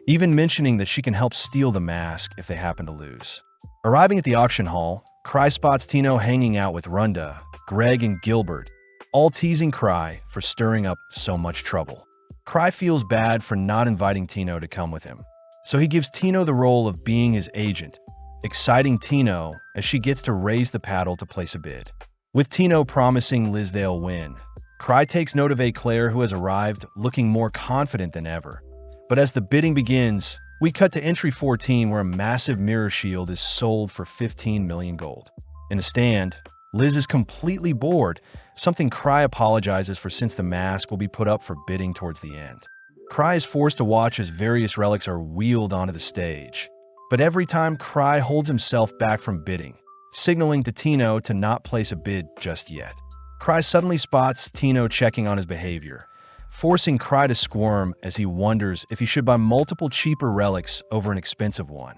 even mentioning that she can help steal the mask if they happen to lose. Arriving at the auction hall, Cry spots Tino hanging out with Runda, Greg, and Gilbert, all teasing Cry for stirring up so much trouble. Cry feels bad for not inviting Tino to come with him, so he gives Tino the role of being his agent, exciting Tino as she gets to raise the paddle to place a bid. With Tino promising Liz they'll win, Cry takes note of Eclair, who has arrived looking more confident than ever. But as the bidding begins, we cut to entry 14, where a massive mirror shield is sold for 15 million gold. In the stand, Liz is completely bored, something Cry apologizes for since the mask will be put up for bidding towards the end. Cry is forced to watch as various relics are wheeled onto the stage, but every time Cry holds himself back from bidding, signaling to Tino to not place a bid just yet. Cry suddenly spots Tino checking on his behavior, forcing Cry to squirm as he wonders if he should buy multiple cheaper relics over an expensive one.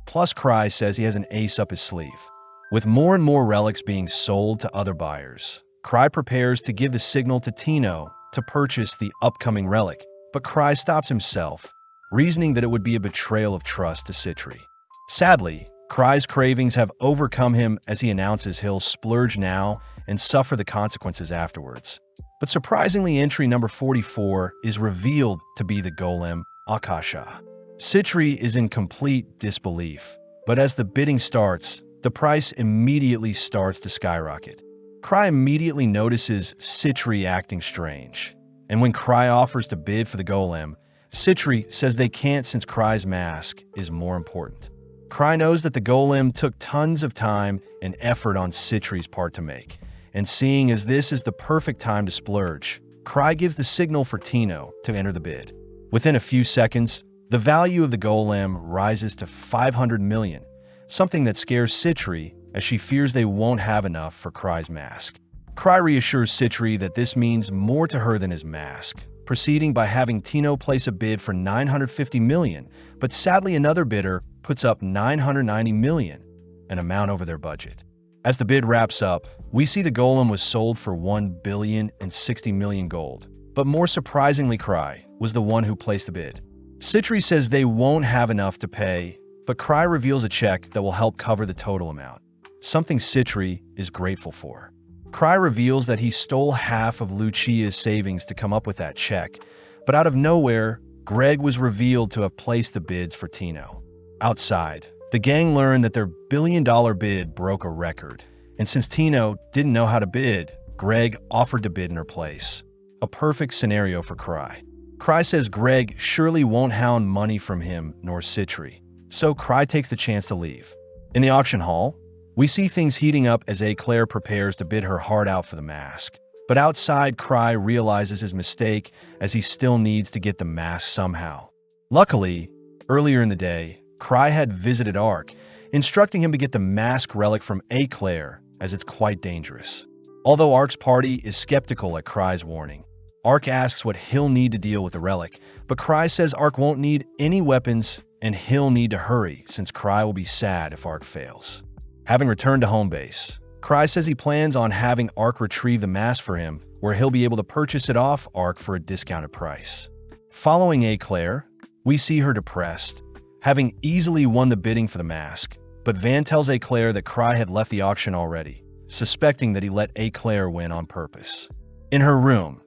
Plus, Cry says he has an ace up his sleeve. With more and more relics being sold to other buyers, Cry prepares to give the signal to Tino to purchase the upcoming relic, but Cry stops himself, reasoning that it would be a betrayal of trust to Citri. Sadly, Cry's cravings have overcome him as he announces he'll splurge now and suffer the consequences afterwards. But surprisingly, entry number 44 is revealed to be the golem Akasha. Citri is in complete disbelief, but as the bidding starts, the price immediately starts to skyrocket. Cry immediately notices Citri acting strange, and when Cry offers to bid for the golem, Citri says they can't since Cry's mask is more important. Cry knows that the golem took tons of time and effort on Citri's part to make, and seeing as this is the perfect time to splurge, Cry gives the signal for Tino to enter the bid. Within a few seconds, the value of the golem rises to 500 million, something that scares Citri as she fears they won't have enough for Cry's mask. Cry reassures Citri that this means more to her than his mask, proceeding by having Tino place a bid for 950 million, but sadly another bidder puts up 990 million, an amount over their budget. As the bid wraps up, we see the golem was sold for 1,060 million gold, but more surprisingly, Cry was the one who placed the bid. Citri says they won't have enough to pay, but Cry reveals a check that will help cover the total amount, something Citri is grateful for. Cry reveals that he stole half of Lucia's savings to come up with that check, but out of nowhere, Greg was revealed to have placed the bids for Tino. Outside, the gang learned that their billion-dollar bid broke a record, and since Tino didn't know how to bid, Greg offered to bid in her place. A perfect scenario for Cry. Cry says Greg surely won't hound money from him nor Citri, so Cry takes the chance to leave. In the auction hall, we see things heating up as Claire prepares to bid her heart out for the mask. But outside, Cry realizes his mistake as he still needs to get the mask somehow. Luckily, earlier in the day, Cry had visited Ark, instructing him to get the mask relic from Claire, as it's quite dangerous. Although Ark's party is skeptical at Cry's warning, Ark asks what he'll need to deal with the relic, but Cry says Ark won't need any weapons and he'll need to hurry since Cry will be sad if Ark fails. Having returned to home base, Cry says he plans on having Ark retrieve the mask for him, where he'll be able to purchase it off Ark for a discounted price. Following Claire, we see her depressed, having easily won the bidding for the mask, but Van tells Claire that Cry had left the auction already, suspecting that he let Claire win on purpose. In her room,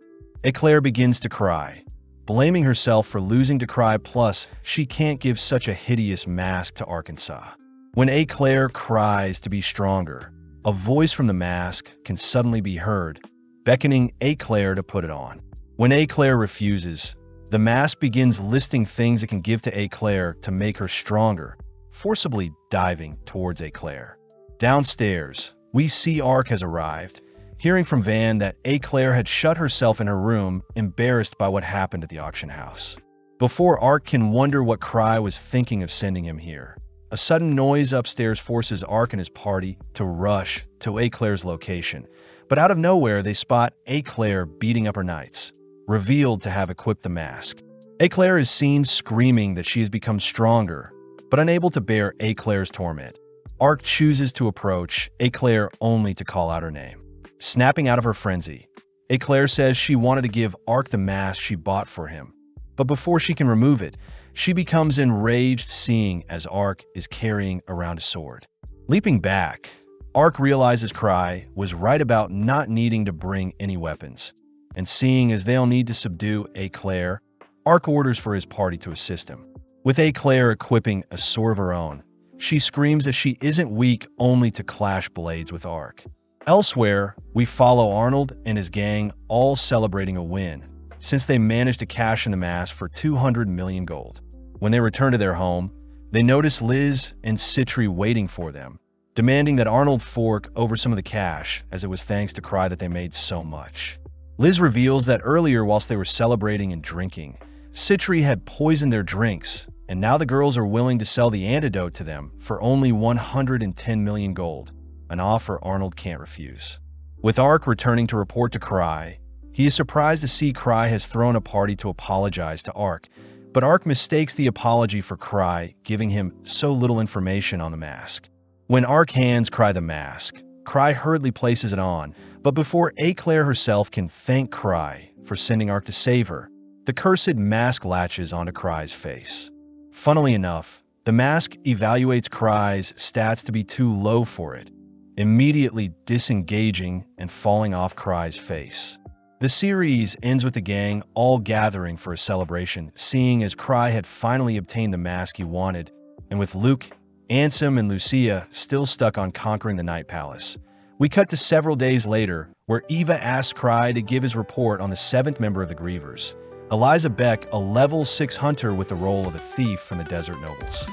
Claire begins to cry, blaming herself for losing to Cry, plus she can't give such a hideous mask to Arkansas. When Claire cries to be stronger, a voice from the mask can suddenly be heard, beckoning Claire to put it on. When Claire refuses, the mask begins listing things it can give to Claire to make her stronger, forcibly diving towards Claire. Downstairs, we see Ark has arrived, hearing from Van that Claire had shut herself in her room, embarrassed by what happened at the auction house. Before Ark can wonder what Cry was thinking of sending him here, a sudden noise upstairs forces Ark and his party to rush to Claire's location, but out of nowhere they spot Claire beating up her knights, revealed to have equipped the mask. Claire is seen screaming that she has become stronger, but unable to bear Claire's torment. Ark chooses to approach Claire only to call out her name. Snapping out of her frenzy, Claire says she wanted to give Ark the mask she bought for him, but before she can remove it, she becomes enraged seeing as Ark is carrying around a sword. Leaping back, Ark realizes Cry was right about not needing to bring any weapons, and seeing as they'll need to subdue Claire, Ark orders for his party to assist him. With Claire equipping a sword of her own, she screams that she isn't weak only to clash blades with Ark. Elsewhere, we follow Arnold and his gang all celebrating a win, since they managed to cash in the mask for 200 million gold. When they return to their home, they notice Liz and Citri waiting for them, demanding that Arnold fork over some of the cash, as it was thanks to Cry that they made so much. Liz reveals that earlier, whilst they were celebrating and drinking, Citri had poisoned their drinks, and now the girls are willing to sell the antidote to them for only 110 million gold, an offer Arnold can't refuse. With Ark returning to report to Cry, he is surprised to see Cry has thrown a party to apologize to Ark, but Ark mistakes the apology for Cry, giving him so little information on the mask. When Ark hands Cry the mask, Cry hurriedly places it on, but before Claire herself can thank Cry for sending Ark to save her, the cursed mask latches onto Cry's face. Funnily enough, the mask evaluates Cry's stats to be too low for it, immediately disengaging and falling off Cry's face. The series ends with the gang all gathering for a celebration, seeing as Cry had finally obtained the mask he wanted, and with Luke, Ansem, and Lucia still stuck on conquering the Night Palace. We cut to several days later, where Eva asks Cry to give his report on the 7th member of the Grievers, Eliza Beck, a level 6 hunter with the role of a thief from the Desert Nobles.